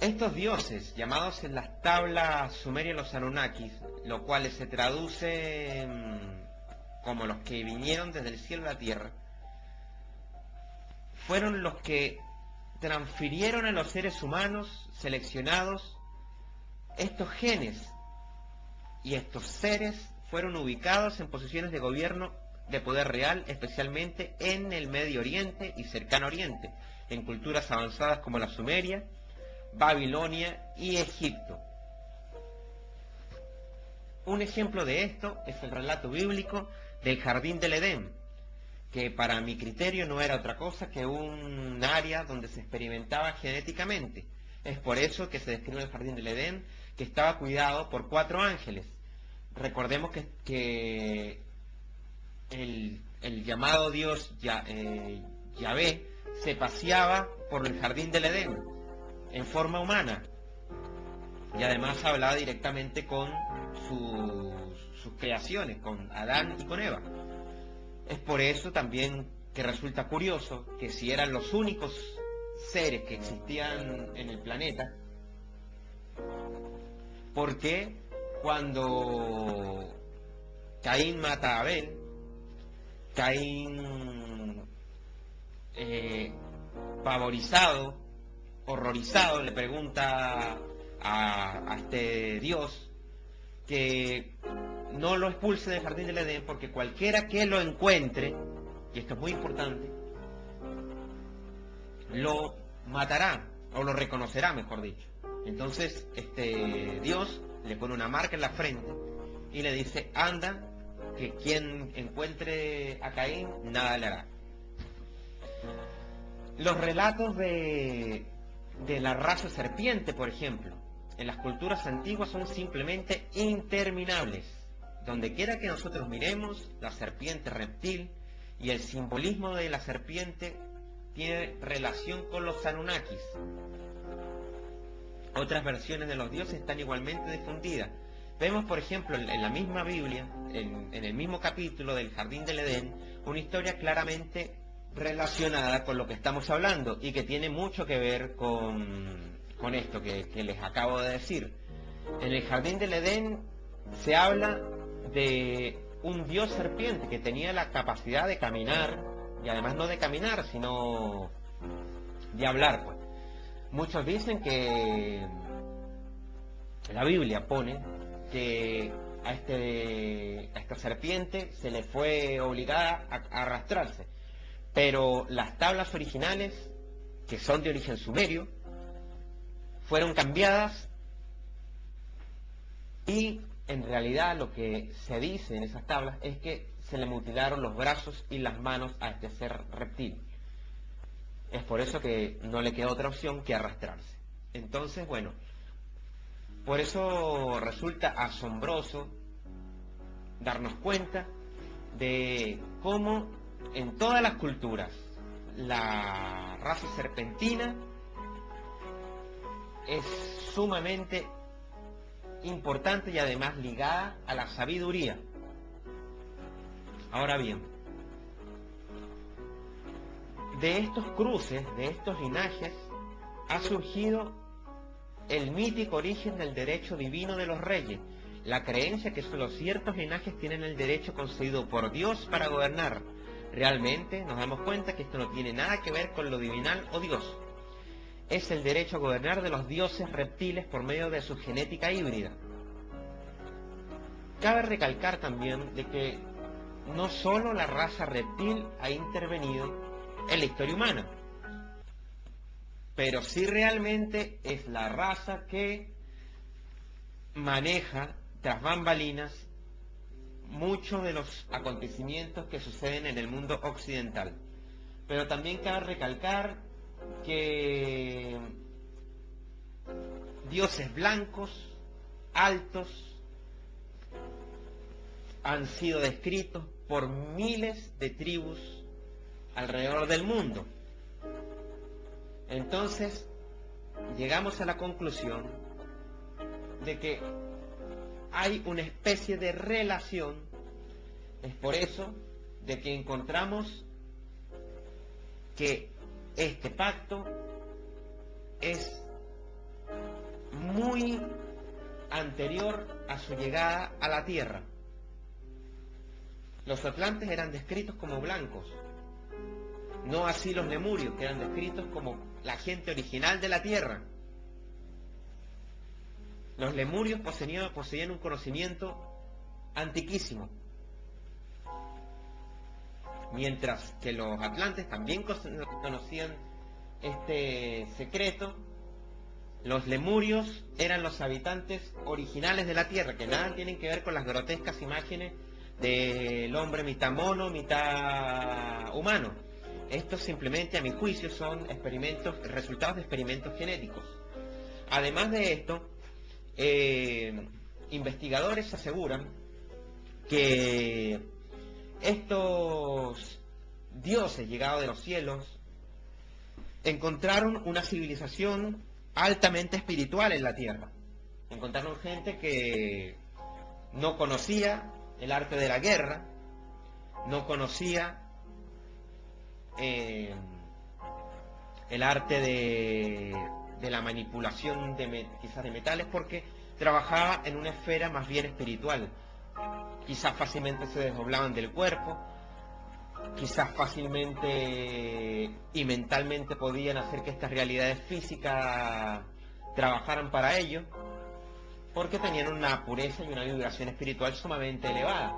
estos dioses, llamados en las tablas sumerias los Anunnakis, los cuales se traducen como los que vinieron desde el cielo a la tierra, fueron los que transfirieron a los seres humanos seleccionados estos genes, y estos seres fueron ubicados en posiciones de gobierno de poder real, especialmente en el Medio Oriente y Cercano Oriente, en culturas avanzadas como la Sumeria, Babilonia y Egipto. Un ejemplo de esto es el relato bíblico del Jardín del Edén, que para mi criterio no era otra cosa que un área donde se experimentaba genéticamente. Es por eso que se describe el Jardín del Edén, que estaba cuidado por 4 ángeles. Recordemos que el llamado Dios Yahvé se paseaba por el Jardín del Edén en forma humana, y además hablaba directamente con sus creaciones, con Adán y con Eva. Es por eso también que resulta curioso que si eran los únicos seres que existían en el planeta, ¿por qué cuando Caín mata a Abel, Caín pavorizado, horrorizado, le pregunta a este Dios que no lo expulse del Jardín del Edén, porque cualquiera que lo encuentre, y esto es muy importante, lo matará, o lo reconocerá, mejor dicho? Entonces Dios le pone una marca en la frente y le dice: anda, que quien encuentre a Caín nada le hará. Los relatos de la raza serpiente, por ejemplo, en las culturas antiguas son simplemente interminables. Donde quiera que nosotros miremos, la serpiente reptil y el simbolismo de la serpiente tiene relación con los Anunnakis. Otras versiones de los dioses están igualmente difundidas. Vemos, por ejemplo, en la misma Biblia, en el mismo capítulo del Jardín del Edén, una historia claramente relacionada con lo que estamos hablando y que tiene mucho que ver con esto que les acabo de decir. En el Jardín del Edén se habla de un dios serpiente que tenía la capacidad de caminar, y además no de caminar, sino de hablar, pues. Muchos dicen que la Biblia pone que a esta serpiente se le fue obligada a arrastrarse, pero las tablas originales, que son de origen sumerio, fueron cambiadas, y en realidad lo que se dice en esas tablas es que se le mutilaron los brazos y las manos a este ser reptil. Es por eso que no le queda otra opción que arrastrarse. Entonces, bueno, por eso resulta asombroso darnos cuenta de cómo en todas las culturas la raza serpentina es sumamente importante y además ligada a la sabiduría. Ahora bien, de estos cruces, de estos linajes, ha surgido el mítico origen del derecho divino de los reyes, la creencia que solo ciertos linajes tienen el derecho concedido por Dios para gobernar. Realmente nos damos cuenta que esto no tiene nada que ver con lo divinal o Dios. Es el derecho a gobernar de los dioses reptiles por medio de su genética híbrida. Cabe recalcar también de que no solo la raza reptil ha intervenido en la historia humana, pero sí realmente es la raza que maneja tras bambalinas muchos de los acontecimientos que suceden en el mundo occidental. Pero también cabe recalcar que dioses blancos, altos, han sido descritos por miles de tribus alrededor del mundo. Entonces, llegamos a la conclusión de que hay una especie de relación. Es por eso de que encontramos que este pacto es muy anterior a su llegada a la Tierra. Los atlantes eran descritos como blancos, no así los lemurios, que eran descritos como la gente original de la Tierra. Los lemurios poseían un conocimiento antiquísimo, mientras que los atlantes también conocían este secreto. Los lemurios eran los habitantes originales de la Tierra, que nada tienen que ver con las grotescas imágenes del hombre mitad mono, mitad humano. Estos simplemente, a mi juicio, son resultados de experimentos genéticos. Además de esto, investigadores aseguran que estos dioses llegados de los cielos encontraron una civilización altamente espiritual en la Tierra. Encontraron gente que no conocía el arte de la guerra, no conocía el arte de la manipulación quizás de metales, porque trabajaba en una esfera más bien espiritual. Quizás fácilmente se desdoblaban del cuerpo, quizás fácilmente y mentalmente podían hacer que estas realidades físicas trabajaran para ellos, porque tenían una pureza y una vibración espiritual sumamente elevada.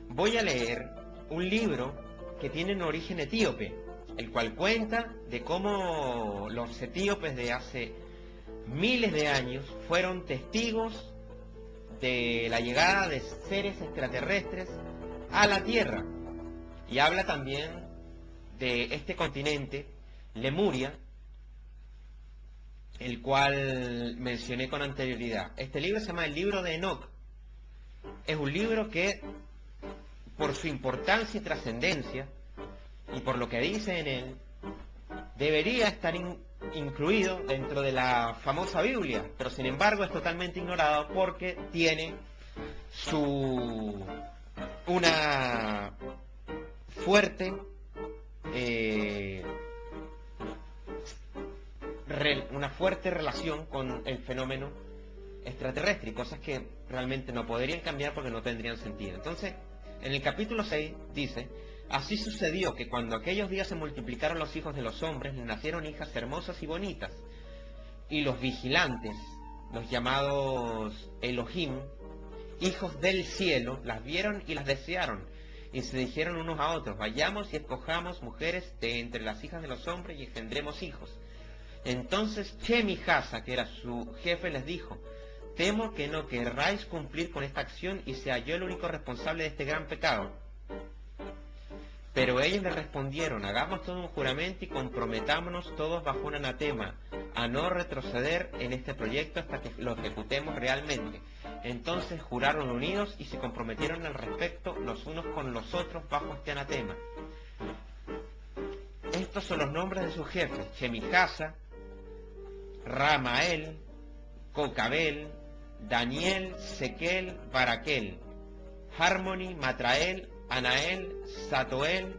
Voy a leer un libro que tiene un origen etíope, el cual cuenta de cómo los etíopes de hace miles de años fueron testigos de la llegada de seres extraterrestres a la Tierra, y habla también de este continente, Lemuria, el cual mencioné con anterioridad. Este libro se llama el libro de Enoch. Es un libro que, por su importancia y trascendencia, y por lo que dice en él, debería estar incluido dentro de la famosa Biblia, pero sin embargo es totalmente ignorado porque tiene una fuerte relación con el fenómeno extraterrestre, y cosas que realmente no podrían cambiar porque no tendrían sentido. Entonces, en el capítulo 6 dice: así sucedió que cuando aquellos días se multiplicaron los hijos de los hombres, les nacieron hijas hermosas y bonitas, y los vigilantes, los llamados Elohim, hijos del cielo, las vieron y las desearon, y se dijeron unos a otros: vayamos y escojamos mujeres de entre las hijas de los hombres y engendremos hijos. Entonces Chemihasa, que era su jefe, les dijo: temo que no querráis cumplir con esta acción y sea yo el único responsable de este gran pecado. Pero ellos le respondieron, hagamos todo un juramento y comprometámonos todos bajo un anatema a no retroceder en este proyecto hasta que lo ejecutemos realmente. Entonces juraron unidos y se comprometieron al respecto los unos con los otros bajo este anatema. Estos son los nombres de sus jefes: Chemijasa, Ramael, Cocabel, Daniel, Sequel, Baraquel, Harmoni, Matrael, Anael, Satoel,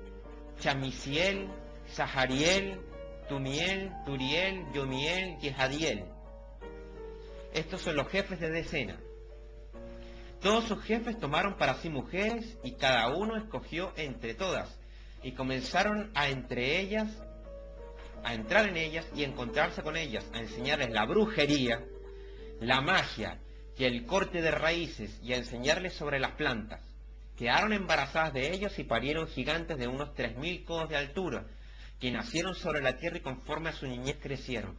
Chamisiel, Sahariel, Tumiel, Turiel, Yomiel, Yehadiel. Estos son los jefes de decena. Todos sus jefes tomaron para sí mujeres y cada uno escogió entre todas y comenzaron a entrar en ellas y encontrarse con ellas, a enseñarles la brujería, la magia y el corte de raíces y a enseñarles sobre las plantas. Quedaron embarazadas de ellos y parieron gigantes de unos 3000 codos de altura, que nacieron sobre la tierra y conforme a su niñez crecieron.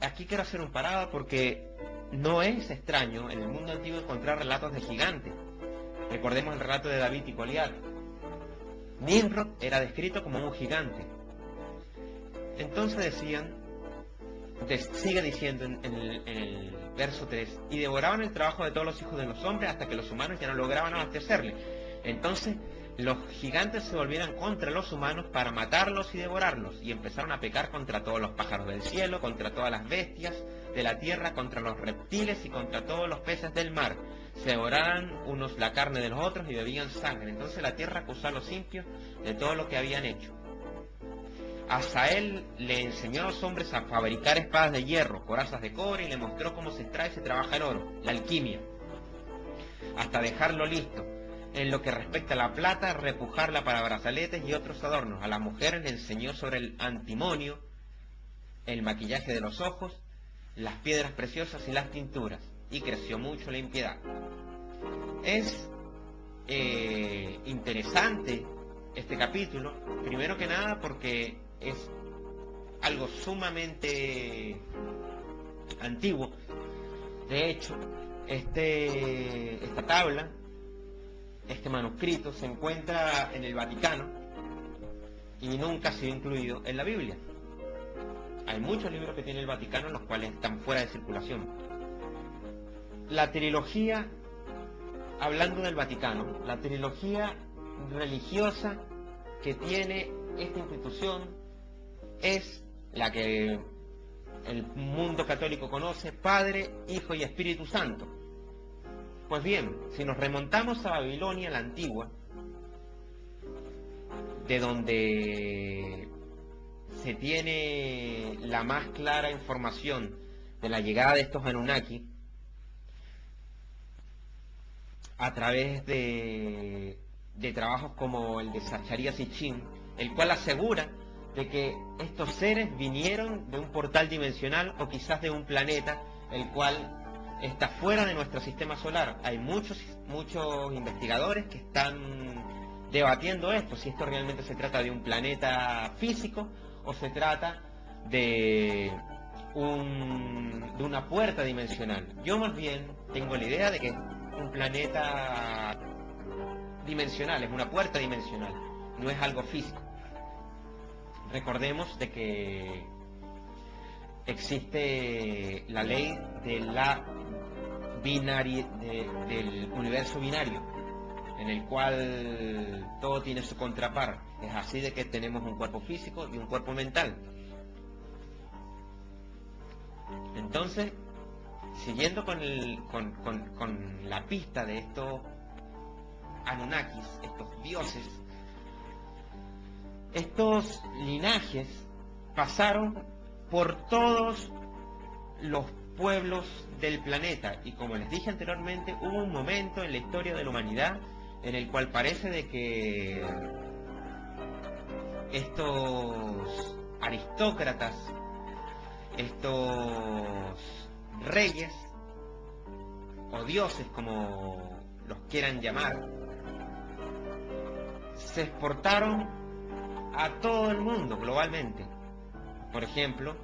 Aquí quiero hacer un parado porque no es extraño en el mundo antiguo encontrar relatos de gigantes. Recordemos el relato de David y Goliat. Nimrod era descrito como un gigante. Entonces decían, sigue diciendo en el verso 3, y devoraban el trabajo de todos los hijos de los hombres hasta que los humanos ya no lograban abastecerle. Entonces los gigantes se volvieron contra los humanos para matarlos y devorarlos, y empezaron a pecar contra todos los pájaros del cielo, contra todas las bestias de la tierra, contra los reptiles y contra todos los peces del mar. Se devoraban unos la carne de los otros y bebían sangre. Entonces la tierra acusó a los impios de todo lo que habían hecho. Asael le enseñó a los hombres a fabricar espadas de hierro, corazas de cobre, y le mostró cómo se extrae y se trabaja el oro, la alquimia, hasta dejarlo listo. En lo que respecta a la plata, repujarla para brazaletes y otros adornos. A las mujeres le enseñó sobre el antimonio, el maquillaje de los ojos, las piedras preciosas y las tinturas, y creció mucho la impiedad. Es interesante este capítulo, primero que nada porque es algo sumamente antiguo. De hecho, esta tabla, este manuscrito, se encuentra en el Vaticano y nunca ha sido incluido en la Biblia. Hay muchos libros que tiene el Vaticano, los cuales están fuera de circulación. La trilogía, hablando del Vaticano, la trilogía religiosa que tiene esta institución es la que el mundo católico conoce: Padre, Hijo y Espíritu Santo. Pues bien, si nos remontamos a Babilonia la antigua, de donde se tiene la más clara información de la llegada de estos Anunnaki, a través de trabajos como el de Zacharías Sitchin, el cual asegura de que estos seres vinieron de un portal dimensional o quizás de un planeta el cual está fuera de nuestro sistema solar. Hay muchos investigadores que están debatiendo esto, si esto realmente se trata de un planeta físico o se trata de una puerta dimensional. Yo más bien tengo la idea de que es un planeta dimensional, es una puerta dimensional, no es algo físico. Recordemos de que existe la ley de la del universo binario, en el cual todo tiene su contrapar. Es así de que tenemos un cuerpo físico y un cuerpo mental. Entonces, siguiendo con la pista de estos Anunnakis, estos dioses, estos linajes pasaron por todos los pueblos del planeta, y como les dije anteriormente, hubo un momento en la historia de la humanidad en el cual parece de que estos aristócratas, estos reyes o dioses, como los quieran llamar, se exportaron a todo el mundo globalmente. Por ejemplo,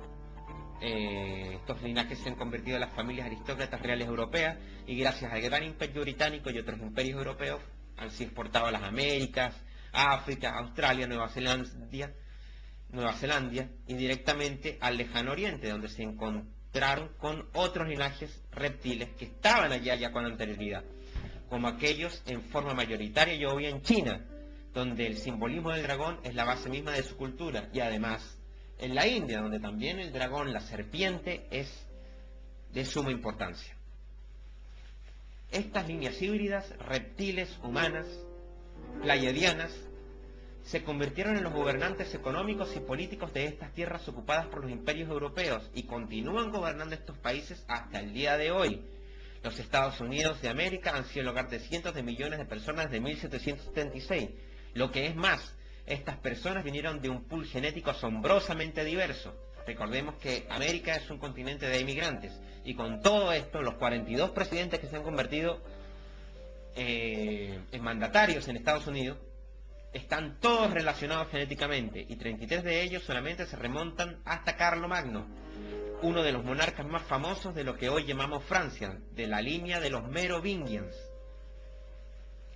estos linajes se han convertido en las familias aristócratas reales europeas, y gracias al gran imperio británico y otros imperios europeos han sido exportados a las Américas, África, Australia, Nueva Zelanda y directamente al lejano oriente, donde se encontraron con otros linajes reptiles que estaban allá ya con anterioridad, como aquellos en forma mayoritaria y obvia en China, donde el simbolismo del dragón es la base misma de su cultura, y además en la India, donde también el dragón, la serpiente, es de suma importancia. Estas líneas híbridas, reptiles, humanas, pleiadianas, se convirtieron en los gobernantes económicos y políticos de estas tierras ocupadas por los imperios europeos y continúan gobernando estos países hasta el día de hoy. Los Estados Unidos de América han sido el hogar de cientos de millones de personas desde 1776. Lo que es más, estas personas vinieron de un pool genético asombrosamente diverso. Recordemos que América es un continente de inmigrantes, y con todo esto, los 42 presidentes que se han convertido en mandatarios en Estados Unidos están todos relacionados genéticamente, y 33 de ellos solamente se remontan hasta Carlomagno, uno de los monarcas más famosos de lo que hoy llamamos Francia, de la línea de los Merovingians.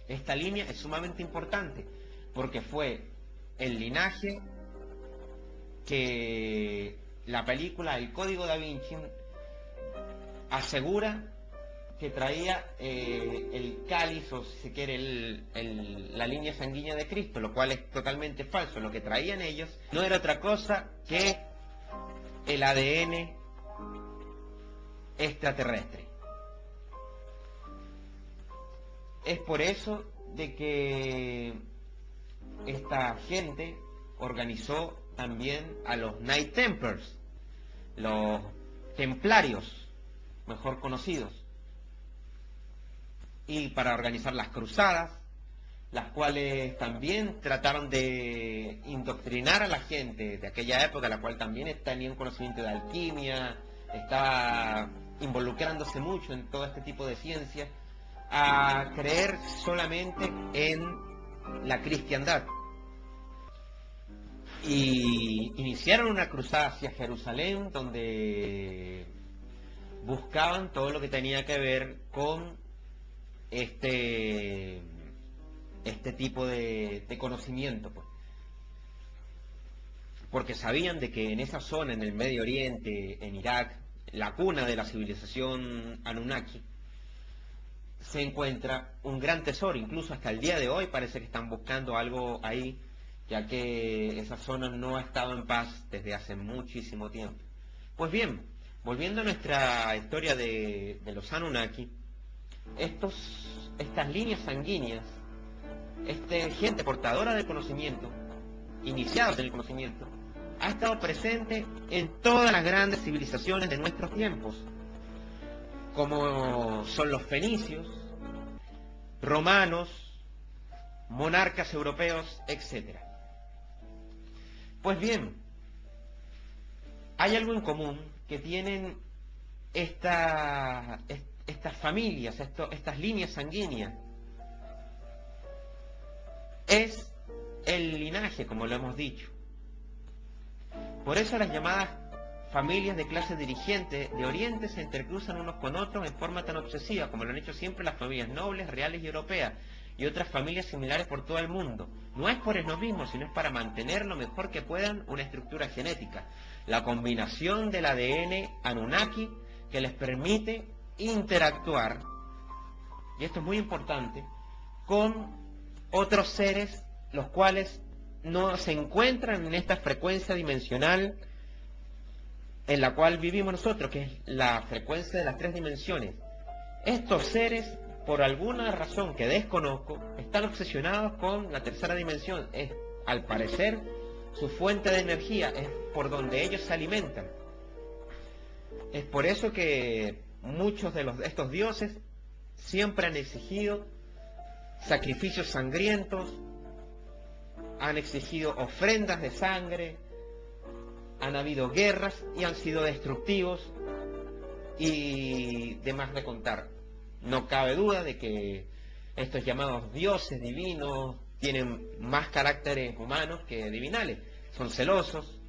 Esta línea es sumamente importante porque fue el linaje que la película El Código Da Vinci asegura que traía el cáliz, o si se quiere, la línea sanguínea de Cristo, lo cual es totalmente falso. Lo que traían ellos no era otra cosa que el ADN extraterrestre. Es por eso de que esta gente organizó también a los Knight Templars, los templarios, mejor conocidos, y para organizar las cruzadas, las cuales también trataron de indoctrinar a la gente de aquella época, la cual también tenía un conocimiento de alquimia, estaba involucrándose mucho en todo este tipo de ciencias, a creer solamente en la cristiandad. Y iniciaron una cruzada hacia Jerusalén, donde buscaban todo lo que tenía que ver con este tipo de conocimiento, pues. Porque sabían de que en esa zona, en el Medio Oriente, en Irak, la cuna de la civilización Anunnaki, se encuentra un gran tesoro. Incluso hasta el día de hoy parece que están buscando algo ahí, ya que esa zona no ha estado en paz desde hace muchísimo tiempo. Pues bien, volviendo a nuestra historia de los Anunnaki, estas líneas sanguíneas, gente portadora del conocimiento, iniciados en el conocimiento, ha estado presente en todas las grandes civilizaciones de nuestros tiempos, como son los fenicios, romanos, monarcas europeos, etc. Pues bien, hay algo en común que tienen estas familias, estas líneas sanguíneas. Es el linaje, como lo hemos dicho. Por eso las llamadas familias de clase dirigente de Oriente se intercruzan unos con otros en forma tan obsesiva, como lo han hecho siempre las familias nobles, reales y europeas, y otras familias similares por todo el mundo. No es por esnovismo, sino es para mantener lo mejor que puedan una estructura genética, la combinación del ADN Anunnaki que les permite interactuar, y esto es muy importante, con otros seres los cuales no se encuentran en esta frecuencia dimensional en la cual vivimos nosotros, que es la frecuencia de las 3 dimensiones. Estos seres, por alguna razón que desconozco, están obsesionados con la tercera dimensión. Es, al parecer, su fuente de energía, es por donde ellos se alimentan. Es por eso que muchos de estos dioses siempre han exigido sacrificios sangrientos, han exigido ofrendas de sangre, han habido guerras y han sido destructivos y demás de contar. No cabe duda de que estos llamados dioses divinos tienen más caracteres humanos que divinales. Son celosos,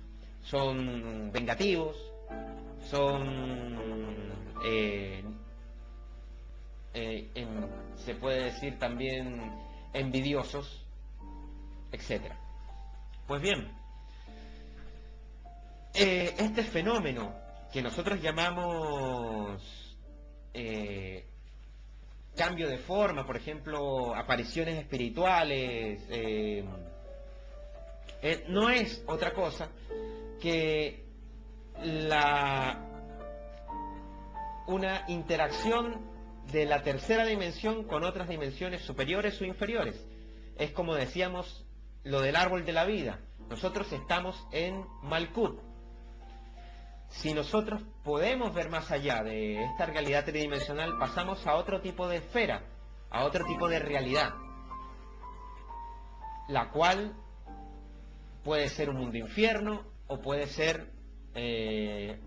son vengativos, son, se puede decir también, envidiosos, etc. Pues bien, este fenómeno que nosotros llamamos cambio de forma, por ejemplo, apariciones espirituales, no es otra cosa que una interacción de la tercera dimensión con otras dimensiones superiores o inferiores. Es como decíamos lo del árbol de la vida. Nosotros estamos en Malkut. Si nosotros podemos ver más allá de esta realidad tridimensional, pasamos a otro tipo de esfera, a otro tipo de realidad, la cual puede ser un mundo infierno o puede ser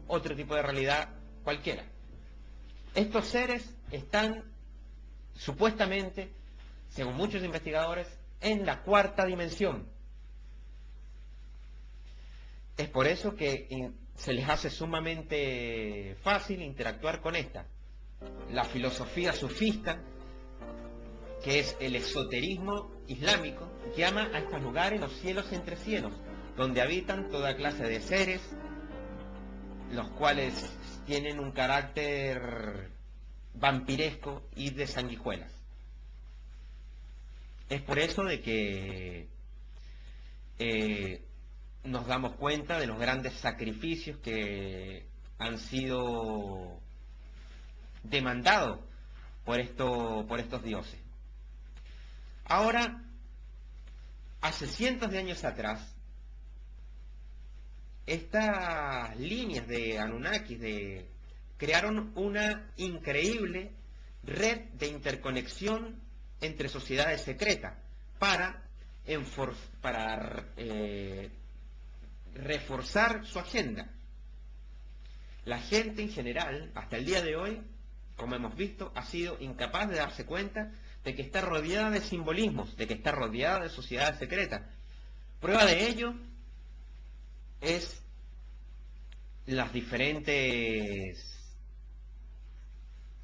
otro tipo de realidad cualquiera. Estos seres están supuestamente, según muchos investigadores, en la cuarta dimensión. Es por eso que se les hace sumamente fácil interactuar con esta. La filosofía sufista, que es el esoterismo islámico, llama a estos lugares los cielos entre cielos, donde habitan toda clase de seres, los cuales tienen un carácter vampiresco y de sanguijuelas. Es por eso de que nos damos cuenta de los grandes sacrificios que han sido demandados por estos dioses. Ahora, hace cientos de años atrás, estas líneas de Anunnakis crearon una increíble red de interconexión entre sociedades secretas para reforzar su agenda. La gente en general, hasta el día de hoy, como hemos visto, ha sido incapaz de darse cuenta de que está rodeada de simbolismos, de que está rodeada de sociedades secretas. Prueba de ello es las diferentes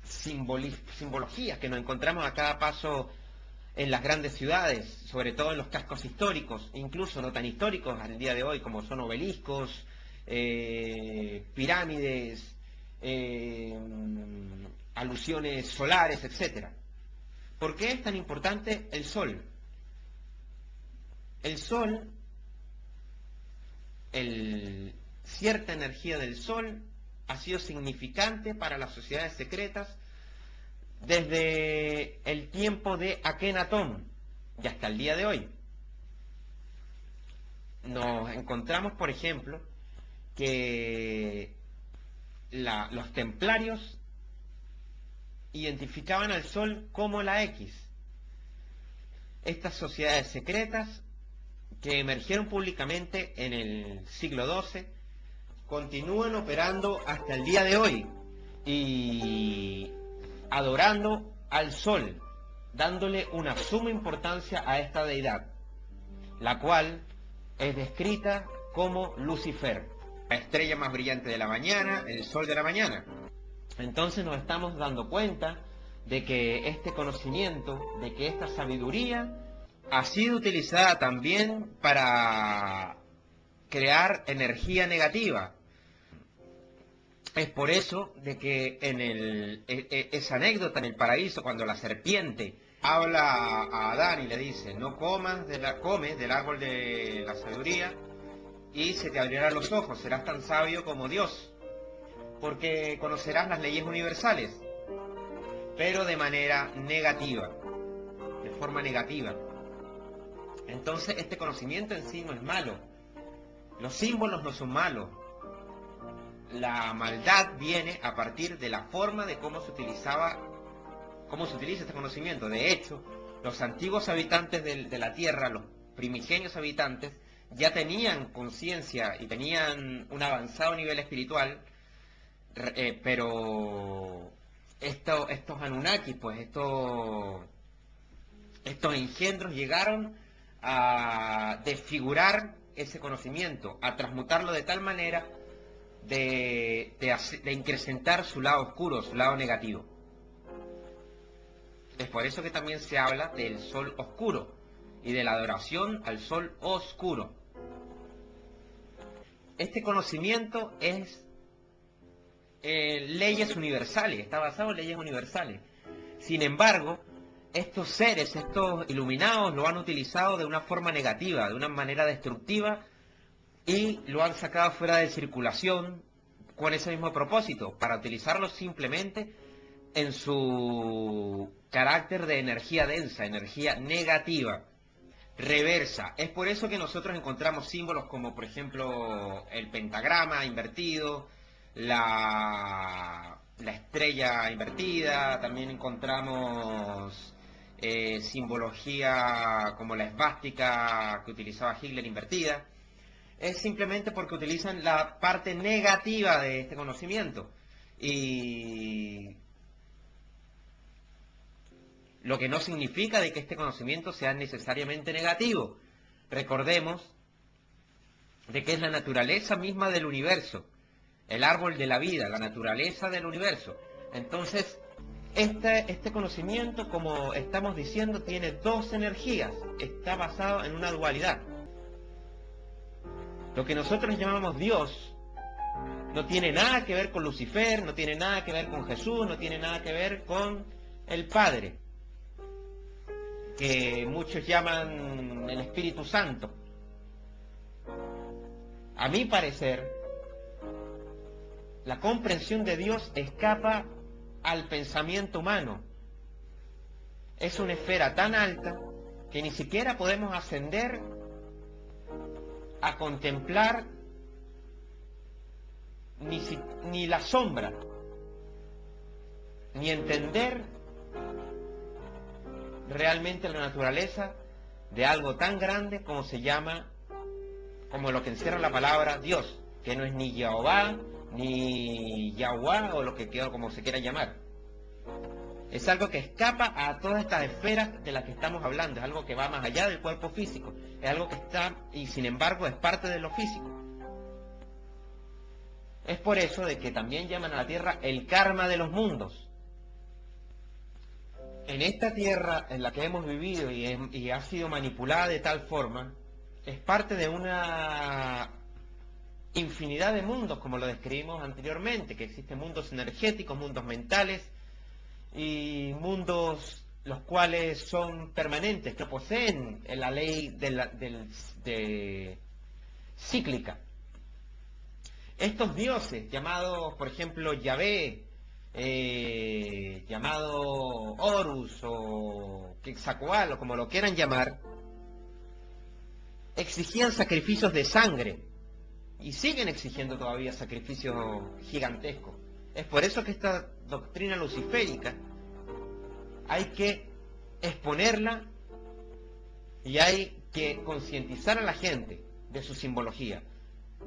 simbologías que nos encontramos a cada paso en las grandes ciudades, sobre todo en los cascos históricos, incluso no tan históricos al día de hoy, como son obeliscos, pirámides, alusiones solares, etc. ¿Por qué es tan importante el Sol? El Sol, cierta energía del Sol ha sido significante para las sociedades secretas desde el tiempo de Akenatón y hasta el día de hoy. Nos encontramos, por ejemplo, que los templarios identificaban al Sol como la X. Estas sociedades secretas que emergieron públicamente en el siglo XII continúan operando hasta el día de hoy y adorando al Sol, dándole una suma importancia a esta deidad, la cual es descrita como Lucifer, la estrella más brillante de la mañana, el Sol de la mañana. Entonces nos estamos dando cuenta de que este conocimiento, de que esta sabiduría ha sido utilizada también para crear energía negativa. Es por eso de que en esa anécdota en el paraíso, cuando la serpiente habla a Adán y le dice: no comes del árbol de la sabiduría y se te abrirán los ojos, serás tan sabio como Dios, porque conocerás las leyes universales, pero de manera negativa, de forma negativa. Entonces este conocimiento en sí no es malo, los símbolos no son malos. La maldad viene a partir de la forma de cómo se utiliza este conocimiento. De hecho, los antiguos habitantes de la Tierra, los primigenios habitantes, ya tenían conciencia y tenían un avanzado nivel espiritual, pero estos Anunnakis, pues estos engendros llegaron a desfigurar ese conocimiento, a transmutarlo de tal manera de incrementar su lado oscuro, su lado negativo. Es por eso que también se habla del sol oscuro y de la adoración al sol oscuro. Este conocimiento es leyes universales, está basado en leyes universales. Sin embargo, estos seres, estos iluminados, lo han utilizado de una forma negativa, de una manera destructiva, y lo han sacado fuera de circulación con ese mismo propósito, para utilizarlo simplemente en su carácter de energía densa, energía negativa, reversa. Es por eso que nosotros encontramos símbolos como, por ejemplo, el pentagrama invertido, la estrella invertida. También encontramos simbología como la esvástica que utilizaba Hitler invertida. Es simplemente porque utilizan la parte negativa de este conocimiento. Y lo que no significa de que este conocimiento sea necesariamente negativo. Recordemos de que es la naturaleza misma del universo, el árbol de la vida, la naturaleza del universo. Entonces, este conocimiento, como estamos diciendo, tiene dos energías, está basado en una dualidad. Lo que nosotros llamamos Dios no tiene nada que ver con Lucifer, no tiene nada que ver con Jesús, no tiene nada que ver con el Padre, que muchos llaman el Espíritu Santo. A mi parecer, la comprensión de Dios escapa al pensamiento humano. Es una esfera tan alta que ni siquiera podemos ascender a contemplar ni la sombra, ni entender realmente la naturaleza de algo tan grande como se llama, como lo que encierra la palabra Dios, que no es ni Jehová, ni Yahweh, o lo que quiera, como se quiera llamar. Es algo que escapa a todas estas esferas de las que estamos hablando, es algo que va más allá del cuerpo físico, es algo que está, y sin embargo es parte de lo físico. Es por eso de que también llaman a la tierra el karma de los mundos. En esta tierra en la que hemos vivido y ha sido manipulada de tal forma, es parte de una infinidad de mundos, como lo describimos anteriormente, que existen mundos energéticos, mundos mentales y mundos los cuales son permanentes, que poseen la ley de cíclica. Estos dioses, llamados, por ejemplo, Yahvé, llamado Horus o Quetzalcóatl, o como lo quieran llamar, exigían sacrificios de sangre y siguen exigiendo todavía sacrificios gigantescos. Es por eso que esta doctrina luciférica hay que exponerla y hay que concientizar a la gente de su simbología.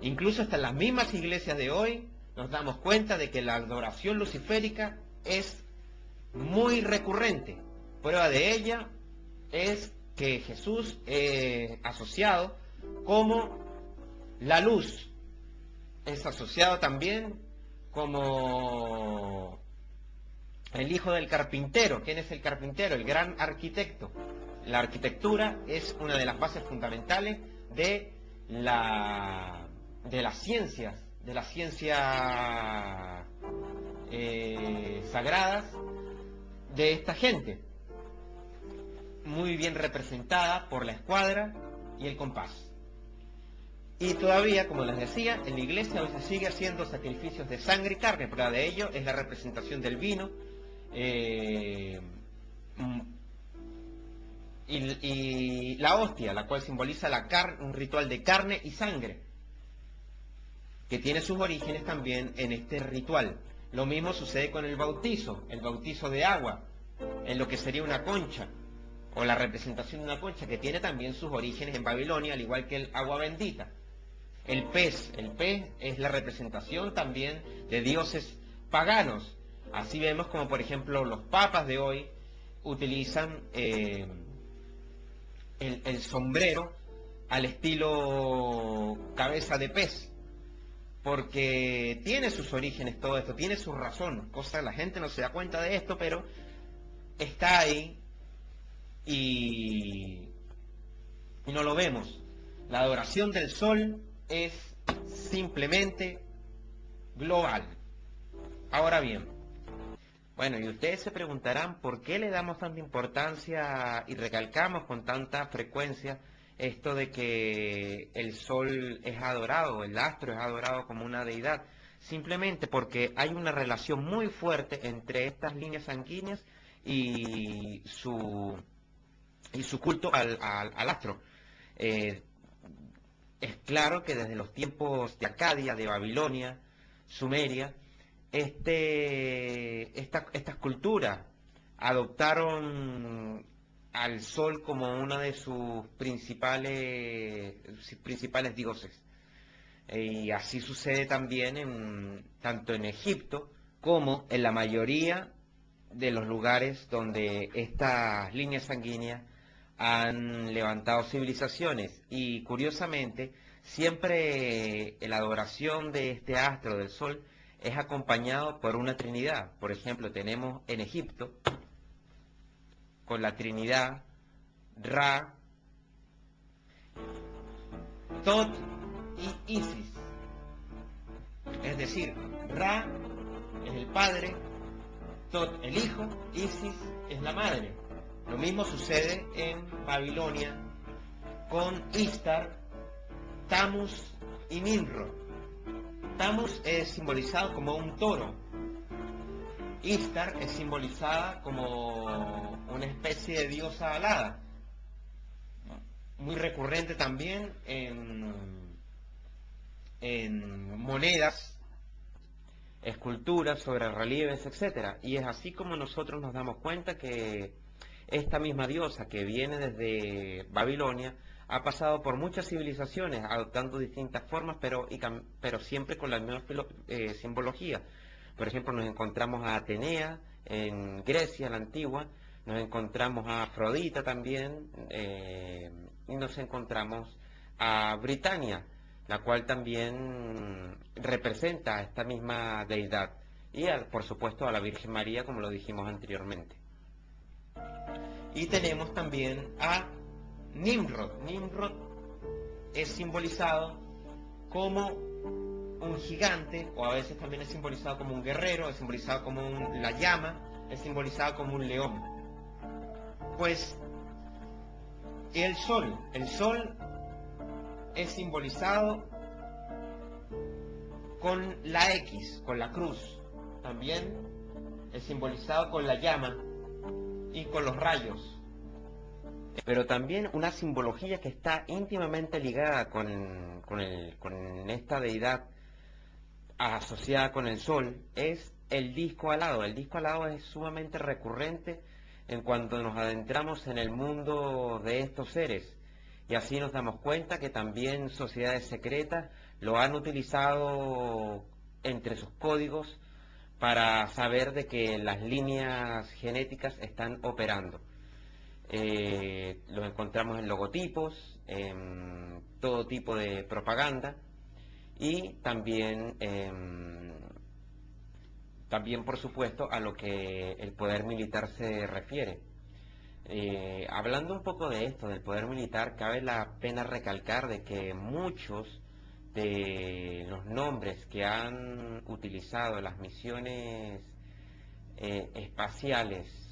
Incluso hasta en las mismas iglesias de hoy nos damos cuenta de que la adoración luciférica es muy recurrente. Prueba de ella es que Jesús es asociado como la luz, es asociado también como el hijo del carpintero. ¿Quién es el carpintero? El gran arquitecto. La arquitectura es una de las bases fundamentales de las ciencias, sagradas de esta gente, muy bien representada por la escuadra y el compás. Y todavía, como les decía, en la iglesia hoy se sigue haciendo sacrificios de sangre y carne. Prueba de ello es la representación del vino y la hostia, la cual simboliza un ritual de carne y sangre, que tiene sus orígenes también en este ritual. Lo mismo sucede con el bautizo de agua, en lo que sería una concha, o la representación de una concha, que tiene también sus orígenes en Babilonia, al igual que el agua bendita. El pez es la representación también de dioses paganos. Así vemos como, por ejemplo, los papas de hoy utilizan el sombrero al estilo cabeza de pez. porque tiene sus orígenes todo esto, tiene su razón, cosa la gente no se da cuenta de esto, pero está ahí y no lo vemos. La adoración del sol es simplemente global. Ahora bien, bueno, y ustedes se preguntarán por qué le damos tanta importancia y recalcamos con tanta frecuencia esto de que el sol es adorado, el astro es adorado como una deidad. Simplemente porque hay una relación muy fuerte entre estas líneas sanguíneas y su culto al astro. Eh, es claro que desde los tiempos de Acadia, de Babilonia, Sumeria, estas culturas adoptaron al sol como una de sus principales dioses. Y así sucede también tanto en Egipto como en la mayoría de los lugares donde estas líneas sanguíneas han levantado civilizaciones. Y curiosamente, siempre la adoración de este astro del sol es acompañado por una trinidad. Por ejemplo, tenemos en Egipto con la trinidad Ra, Tot y Isis. Es decir, Ra es el padre, Tot el hijo, Isis es la madre. Lo mismo sucede en Babilonia con Istar, Tammuz y Nimrod. Tammuz es simbolizado como un toro. Istar es simbolizada como una especie de diosa alada. Muy recurrente también en monedas, esculturas sobre relieves, etcétera. Y es así como nosotros nos damos cuenta que esta misma diosa que viene desde Babilonia ha pasado por muchas civilizaciones, adoptando distintas formas, pero siempre con la misma simbología. Por ejemplo, nos encontramos a Atenea en Grecia, la antigua, nos encontramos a Afrodita también, y nos encontramos a Britania, la cual también representa a esta misma deidad, y por supuesto a la Virgen María, como lo dijimos anteriormente. Y tenemos también a Nimrod. Nimrod es simbolizado como un gigante, o a veces también es simbolizado como un guerrero, es simbolizado como la llama, es simbolizado como un león. Pues el sol es simbolizado con la X, con la cruz. También es simbolizado con la llama y con los rayos. Pero también una simbología que está íntimamente ligada con esta deidad asociada con el sol es el disco alado. El disco alado es sumamente recurrente en cuanto nos adentramos en el mundo de estos seres. Y así nos damos cuenta que también sociedades secretas lo han utilizado entre sus códigos para saber de que las líneas genéticas están operando. Los encontramos en logotipos, en todo tipo de propaganda y también por supuesto a lo que el poder militar se refiere. Hablando un poco de esto, del poder militar, cabe la pena recalcar de que muchos de los nombres que han utilizado las misiones espaciales,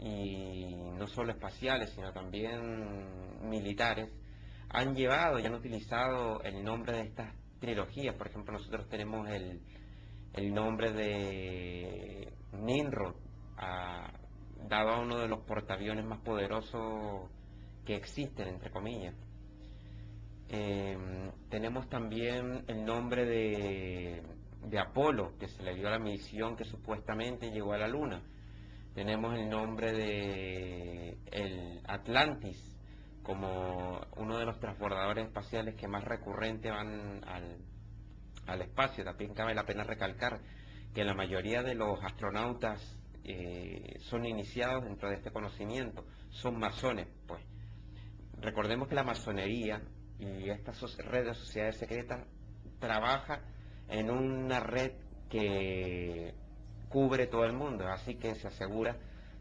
y no solo espaciales, sino también militares, han llevado y han utilizado el nombre de estas trilogías. Por ejemplo, nosotros tenemos el nombre de Nimrod, dado a uno de los portaaviones más poderosos que existen, entre comillas. Tenemos también el nombre de Apolo, que se le dio a la misión que supuestamente llegó a la Luna. Tenemos el nombre de el Atlantis, como uno de los transbordadores espaciales que más recurrente van al espacio. También cabe la pena recalcar que la mayoría de los astronautas son iniciados dentro de este conocimiento, son masones. Pues recordemos que la masonería y esta red de sociedades secretas trabaja en una red que cubre todo el mundo, así que se asegura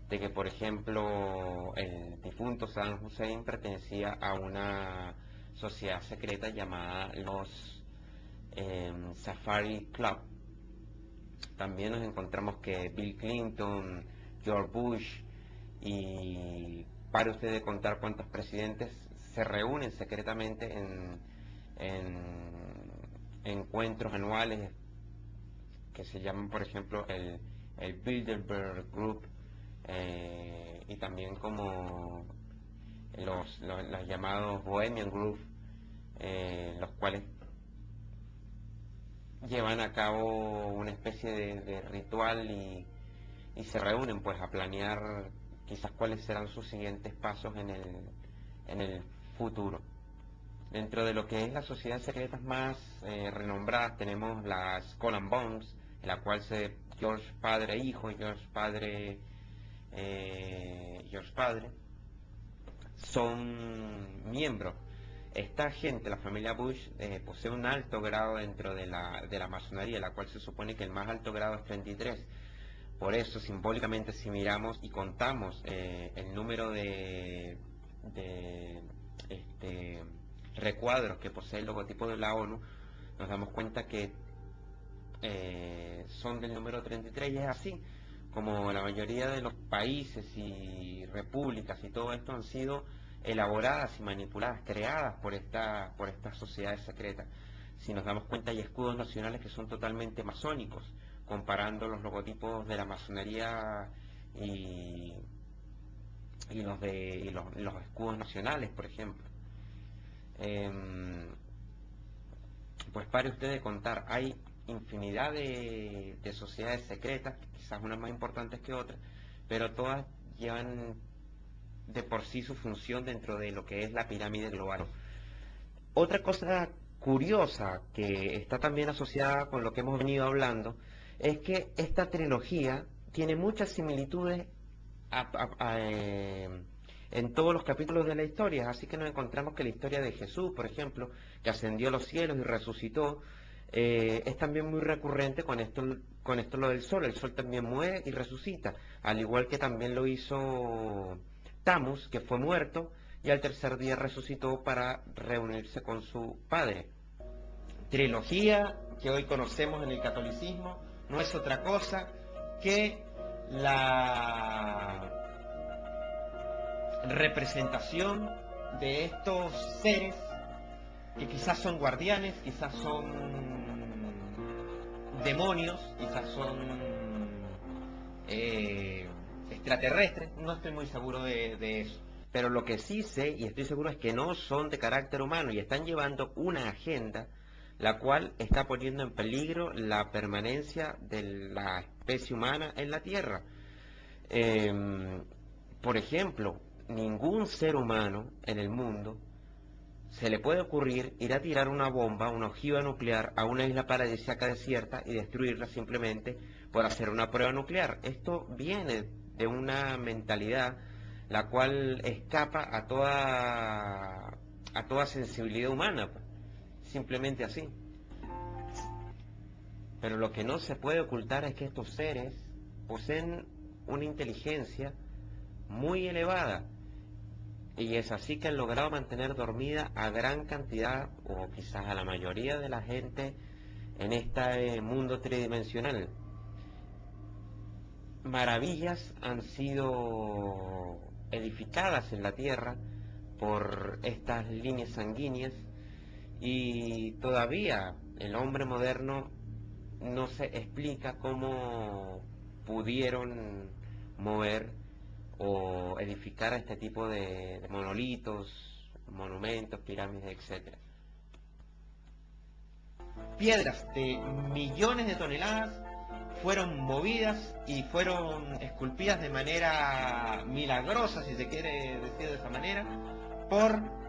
de que, por ejemplo, el difunto Saddam Hussein pertenecía a una sociedad secreta llamada los Safari Club. También nos encontramos que Bill Clinton, George Bush, y para usted de contar cuántos presidentes se reúnen secretamente en encuentros anuales que se llaman, por ejemplo, el Bilderberg Group, y también como los llamados Bohemian Group, los cuales llevan a cabo una especie de ritual y se reúnen pues a planear quizás cuáles serán sus siguientes pasos en el futuro. Dentro de lo que es las sociedades secretas más renombradas tenemos las Skull and Bones, en la cual George padre e hijo, George padre son miembros. Esta gente, la familia Bush, posee un alto grado dentro de la masonería, la cual se supone que el más alto grado es 33. Por eso, simbólicamente, si miramos y contamos el número de recuadros que posee el logotipo de la ONU, nos damos cuenta que son del número 33, y es así como la mayoría de los países y repúblicas y todo esto han sido elaboradas y manipuladas, creadas por estas sociedades secretas. Si nos damos cuenta, hay escudos nacionales que son totalmente masónicos, comparando los logotipos de la masonería y los escudos nacionales, por ejemplo. Pues pare usted de contar, hay infinidad de sociedades secretas, quizás unas más importantes que otras, pero todas llevan de por sí su función dentro de lo que es la pirámide global. Otra cosa curiosa que está también asociada con lo que hemos venido hablando es que esta trilogía tiene muchas similitudes en todos los capítulos de la historia, así que nos encontramos que la historia de Jesús, por ejemplo, que ascendió a los cielos y resucitó, es también muy recurrente con esto lo del sol. El sol también muere y resucita, al igual que también lo hizo Tammuz, que fue muerto y al tercer día resucitó para reunirse con su padre. Trilogía que hoy conocemos en el catolicismo no es otra cosa que la representación de estos seres que quizás son guardianes, quizás son demonios, quizás son extraterrestres, no estoy muy seguro de eso. Pero lo que sí sé y estoy seguro es que no son de carácter humano y están llevando una agenda la cual está poniendo en peligro la permanencia de la especie humana en la Tierra. Por ejemplo, ningún ser humano en el mundo se le puede ocurrir ir a tirar una bomba, una ojiva nuclear a una isla paradisíaca desierta y destruirla simplemente por hacer una prueba nuclear. Esto viene de una mentalidad la cual escapa a toda sensibilidad humana, pues. Simplemente así. Pero lo que no se puede ocultar es que estos seres poseen una inteligencia muy elevada, y es así que han logrado mantener dormida a gran cantidad, o quizás a la mayoría de la gente en este mundo tridimensional. Maravillas han sido edificadas en la Tierra por estas líneas sanguíneas, y todavía el hombre moderno no se explica cómo pudieron mover o edificar este tipo de monolitos, monumentos, pirámides, etcétera. Piedras de millones de toneladas fueron movidas y fueron esculpidas de manera milagrosa, si se quiere decir de esa manera, por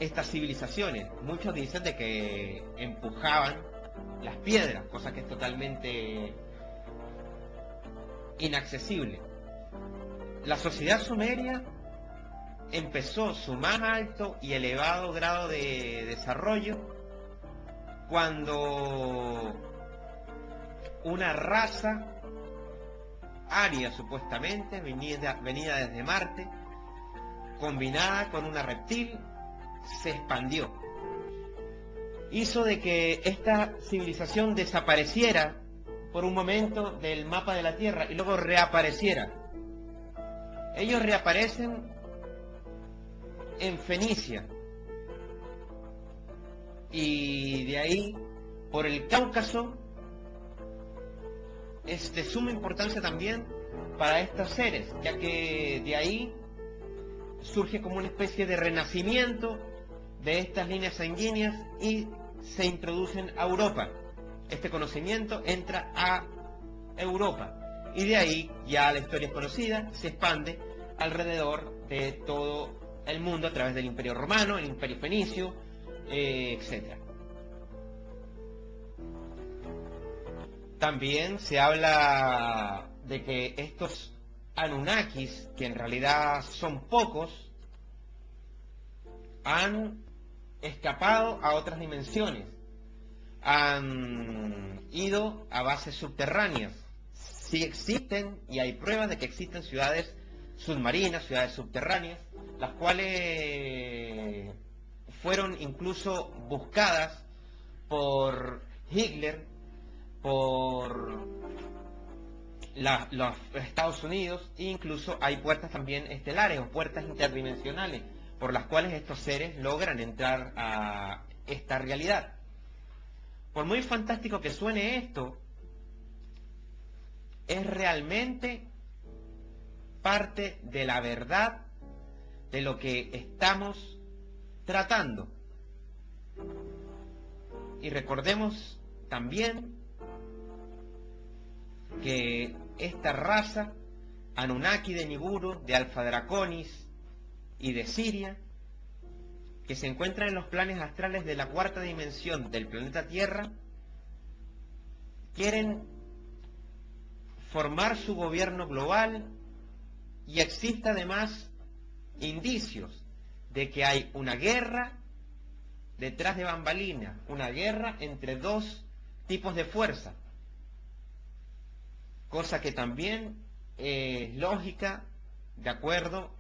estas civilizaciones. Muchos dicen de que empujaban las piedras, cosa que es totalmente inaccesible. La sociedad sumeria empezó su más alto y elevado grado de desarrollo cuando una raza aria, supuestamente, venida desde Marte, combinada con una reptil, se expandió. Hizo de que esta civilización desapareciera por un momento del mapa de la Tierra y luego reapareciera. Ellos reaparecen en Fenicia, y de ahí, por el Cáucaso, es de suma importancia también para estos seres, ya que de ahí surge como una especie de renacimiento de estas líneas sanguíneas y se introducen a Europa. Este conocimiento entra a Europa y de ahí ya la historia es conocida, se expande alrededor de todo el mundo a través del Imperio Romano, el Imperio Fenicio, etc. También se habla de que estos Anunnakis, que en realidad son pocos, han escapado a otras dimensiones, han ido a bases subterráneas. Sí existen, y hay pruebas de que existen ciudades submarinas, ciudades subterráneas, las cuales fueron incluso buscadas por Hitler, por los Estados Unidos, e incluso hay puertas también estelares o puertas interdimensionales por las cuales estos seres logran entrar a esta realidad. Por muy fantástico que suene esto, es realmente parte de la verdad de lo que estamos tratando. Y recordemos también que esta raza Anunnaki de Nibiru, de Alpha Draconis y de Siria, que se encuentran en los planes astrales de la cuarta dimensión del planeta Tierra, quieren formar su gobierno global, y existe además indicios de que hay una guerra detrás de bambalinas, una guerra entre dos tipos de fuerza, cosa que también es lógica de acuerdo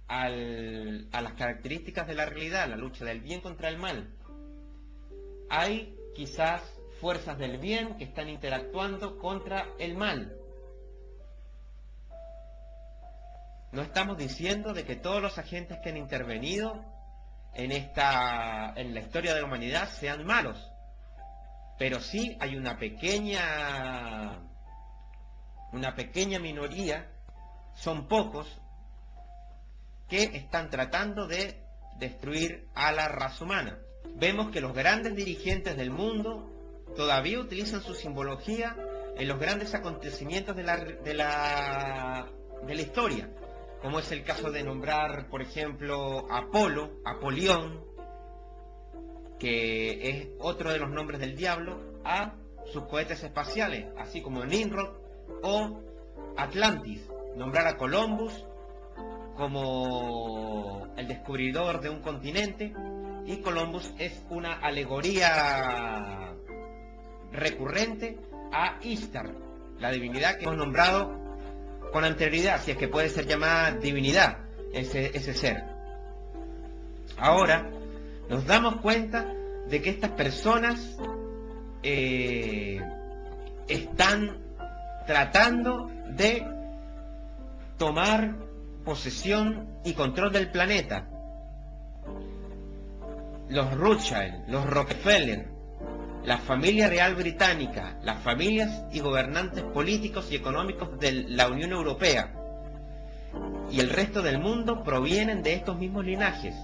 a las características de la realidad, la lucha del bien contra el mal. Hay quizás fuerzas del bien que están interactuando contra el mal. No estamos diciendo de que todos los agentes que han intervenido en la historia de la humanidad sean malos, pero sí hay una pequeña minoría, son pocos, que están tratando de destruir a la raza humana. Vemos que los grandes dirigentes del mundo todavía utilizan su simbología en los grandes acontecimientos de la historia, como es el caso de nombrar, por ejemplo, Apolión, que es otro de los nombres del diablo, a sus cohetes espaciales, así como Nimrod o Atlantis. Nombrar a Columbus como el descubridor de un continente, y Columbus es una alegoría recurrente a Ishtar, la divinidad que hemos nombrado con anterioridad, si es que puede ser llamada divinidad ese ser. Ahora nos damos cuenta de que estas personas están tratando de tomar posesión y control del planeta. Los Rothschild, los Rockefeller, la familia real británica, las familias y gobernantes políticos y económicos de la Unión Europea y el resto del mundo provienen de estos mismos linajes.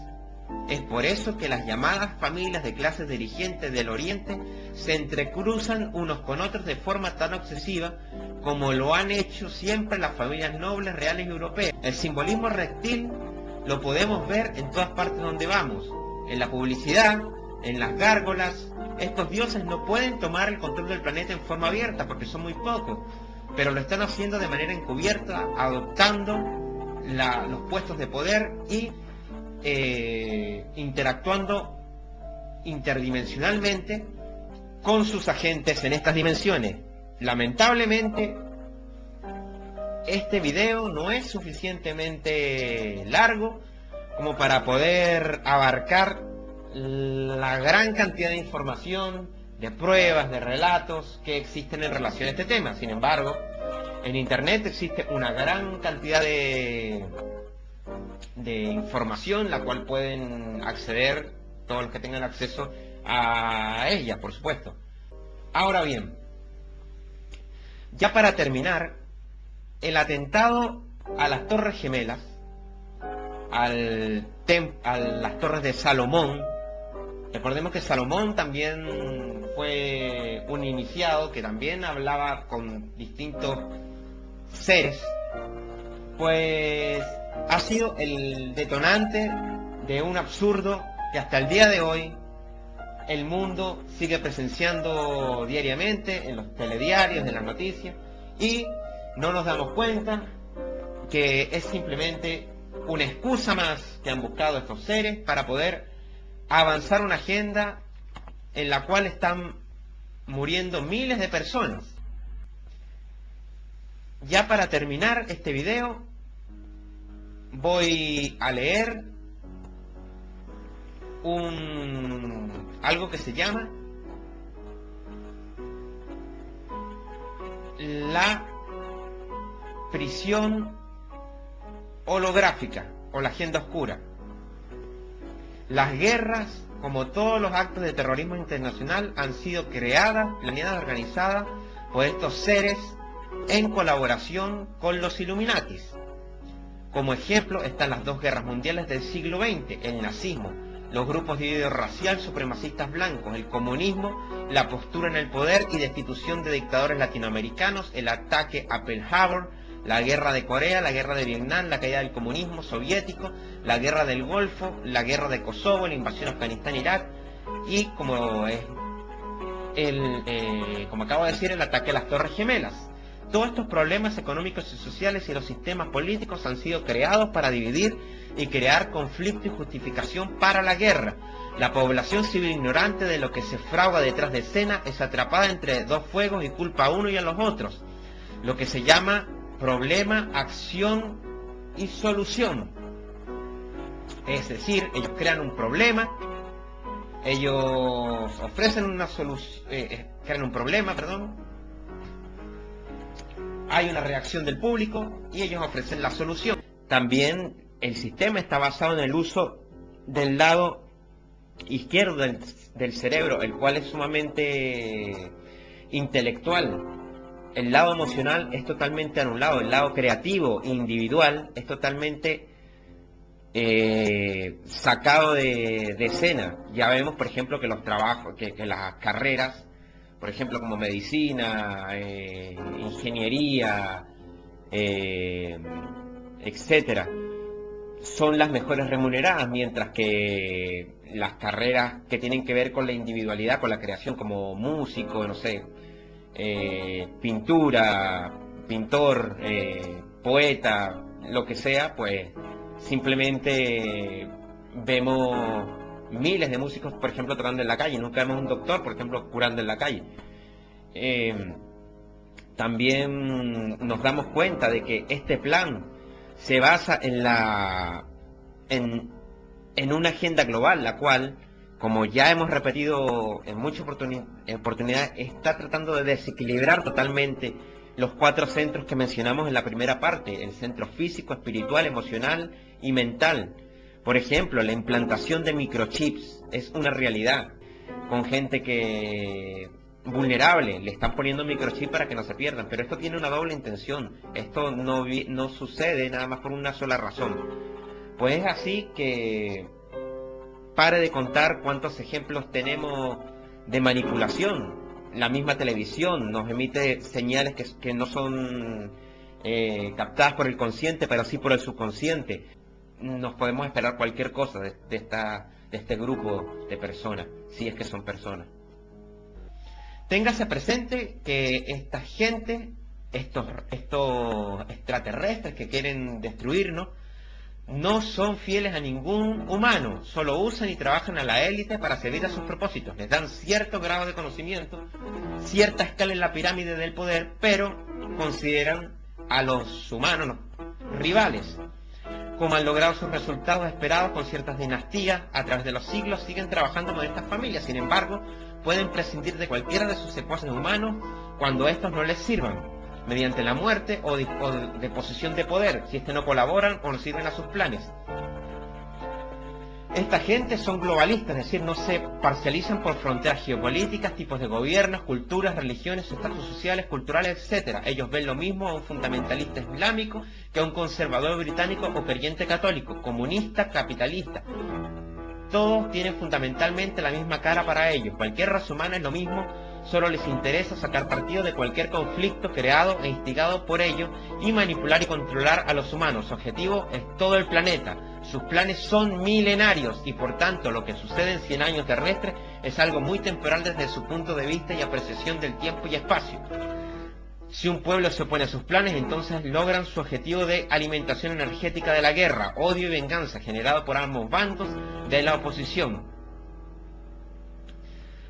Es por eso que las llamadas familias de clases dirigentes del Oriente se entrecruzan unos con otros de forma tan obsesiva como lo han hecho siempre las familias nobles reales europeas. El simbolismo reptil lo podemos ver en todas partes donde vamos, en la publicidad, en las gárgolas. Estos dioses no pueden tomar el control del planeta en forma abierta porque son muy pocos, pero lo están haciendo de manera encubierta, adoptando los puestos de poder y interactuando interdimensionalmente con sus agentes en estas dimensiones. Lamentablemente, este video no es suficientemente largo como para poder abarcar la gran cantidad de información, de pruebas, de relatos que existen en relación a este tema. Sin embargo, en internet existe una gran cantidad de información, la cual pueden acceder todos los que tengan acceso a ella, por supuesto. Ahora bien, ya para terminar, el atentado a las Torres Gemelas, a las Torres de Salomón. Recordemos que Salomón también fue un iniciado que también hablaba con distintos seres, pues ha sido el detonante de un absurdo que hasta el día de hoy el mundo sigue presenciando diariamente en los telediarios, en las noticias, y no nos damos cuenta que es simplemente una excusa más que han buscado estos seres para poder avanzar una agenda en la cual están muriendo miles de personas. Ya para terminar este video, voy a leer algo que se llama la prisión holográfica o la agenda oscura. Las guerras, como todos los actos de terrorismo internacional, han sido creadas, planeadas, organizadas por estos seres en colaboración con los Illuminatis. Como ejemplo están las dos guerras mundiales del siglo XX, el nazismo, los grupos de ideología racial supremacistas blancos, el comunismo, la postura en el poder y destitución de dictadores latinoamericanos, el ataque a Pearl Harbor, la guerra de Corea, la guerra de Vietnam, la caída del comunismo soviético, la guerra del Golfo, la guerra de Kosovo, la invasión a Afganistán e Irak, y como acabo de decir, el ataque a las Torres Gemelas. Todos estos problemas económicos y sociales y los sistemas políticos han sido creados para dividir y crear conflicto y justificación para la guerra. La población civil ignorante de lo que se frauda detrás de escena es atrapada entre dos fuegos y culpa a uno y a los otros. Lo que se llama problema, acción y solución. Es decir, ellos crean un problema, ellos ofrecen una solución, crean un problema, hay una reacción del público y ellos ofrecen la solución. También el sistema está basado en el uso del lado izquierdo del cerebro, el cual es sumamente intelectual. El lado emocional es totalmente anulado, el lado creativo, individual, es totalmente sacado de escena. Ya vemos, por ejemplo, que los trabajos, que las carreras, por ejemplo, como medicina, ingeniería, etcétera, son las mejores remuneradas, mientras que las carreras que tienen que ver con la individualidad, con la creación, como músico, no sé, pintura, pintor, poeta, lo que sea, pues simplemente vemos miles de músicos, por ejemplo, tocando en la calle. Nunca vemos un doctor, por ejemplo, curando en la calle. También nos damos cuenta de que este plan se basa en una agenda global, la cual, como ya hemos repetido en muchas oportunidades, está tratando de desequilibrar totalmente los 4 centros que mencionamos en la primera parte: el centro físico, espiritual, emocional y mental. Por ejemplo, la implantación de microchips es una realidad, con gente que vulnerable, le están poniendo microchips para que no se pierdan, pero esto tiene una doble intención. Esto no sucede nada más por una sola razón. Pues es así que pare de contar cuántos ejemplos tenemos de manipulación. La misma televisión nos emite señales que no son captadas por el consciente, pero sí por el subconsciente. Nos podemos esperar cualquier cosa de este grupo de personas, si es que son personas. Téngase presente que esta gente, estos extraterrestres que quieren destruirnos, no son fieles a ningún humano, solo usan y trabajan a la élite para servir a sus propósitos. Les dan cierto grado de conocimiento, cierta escala en la pirámide del poder, pero consideran a los humanos, los rivales. Como han logrado sus resultados esperados con ciertas dinastías, a través de los siglos siguen trabajando con estas familias. Sin embargo, pueden prescindir de cualquiera de sus secuaces humanos cuando estos no les sirvan, mediante la muerte o de posesión de poder, si no colaboran o no sirven a sus planes. Esta gente son globalistas, es decir, no se parcializan por fronteras geopolíticas, tipos de gobiernos, culturas, religiones, estatus sociales, culturales, etc. Ellos ven lo mismo a un fundamentalista islámico que a un conservador británico o creyente católico, comunista, capitalista. Todos tienen fundamentalmente la misma cara para ellos. Cualquier raza humana es lo mismo, solo les interesa sacar partido de cualquier conflicto creado e instigado por ellos y manipular y controlar a los humanos. Su objetivo es todo el planeta. Sus planes son milenarios y por tanto lo que sucede en 100 años terrestres es algo muy temporal desde su punto de vista y apreciación del tiempo y espacio. Si un pueblo se opone a sus planes, entonces logran su objetivo de alimentación energética de la guerra, odio y venganza generado por ambos bandos de la oposición.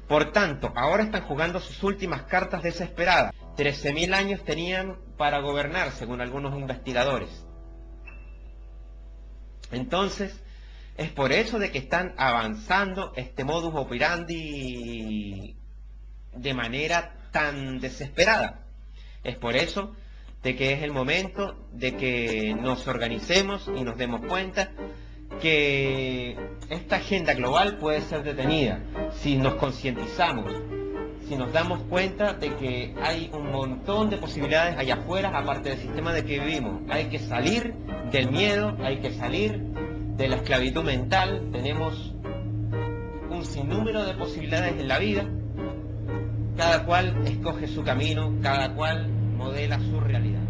Por tanto, ahora están jugando sus últimas cartas desesperadas. 13.000 años tenían para gobernar, según algunos investigadores. Entonces, es por eso de que están avanzando este modus operandi de manera tan desesperada. Es por eso de que es el momento de que nos organicemos y nos demos cuenta que esta agenda global puede ser detenida si nos concientizamos, si nos damos cuenta de que hay un montón de posibilidades allá afuera, aparte del sistema de que vivimos. Hay que salir del miedo, hay que salir de la esclavitud mental. Tenemos un sinnúmero de posibilidades en la vida. Cada cual escoge su camino, cada cual modela su realidad.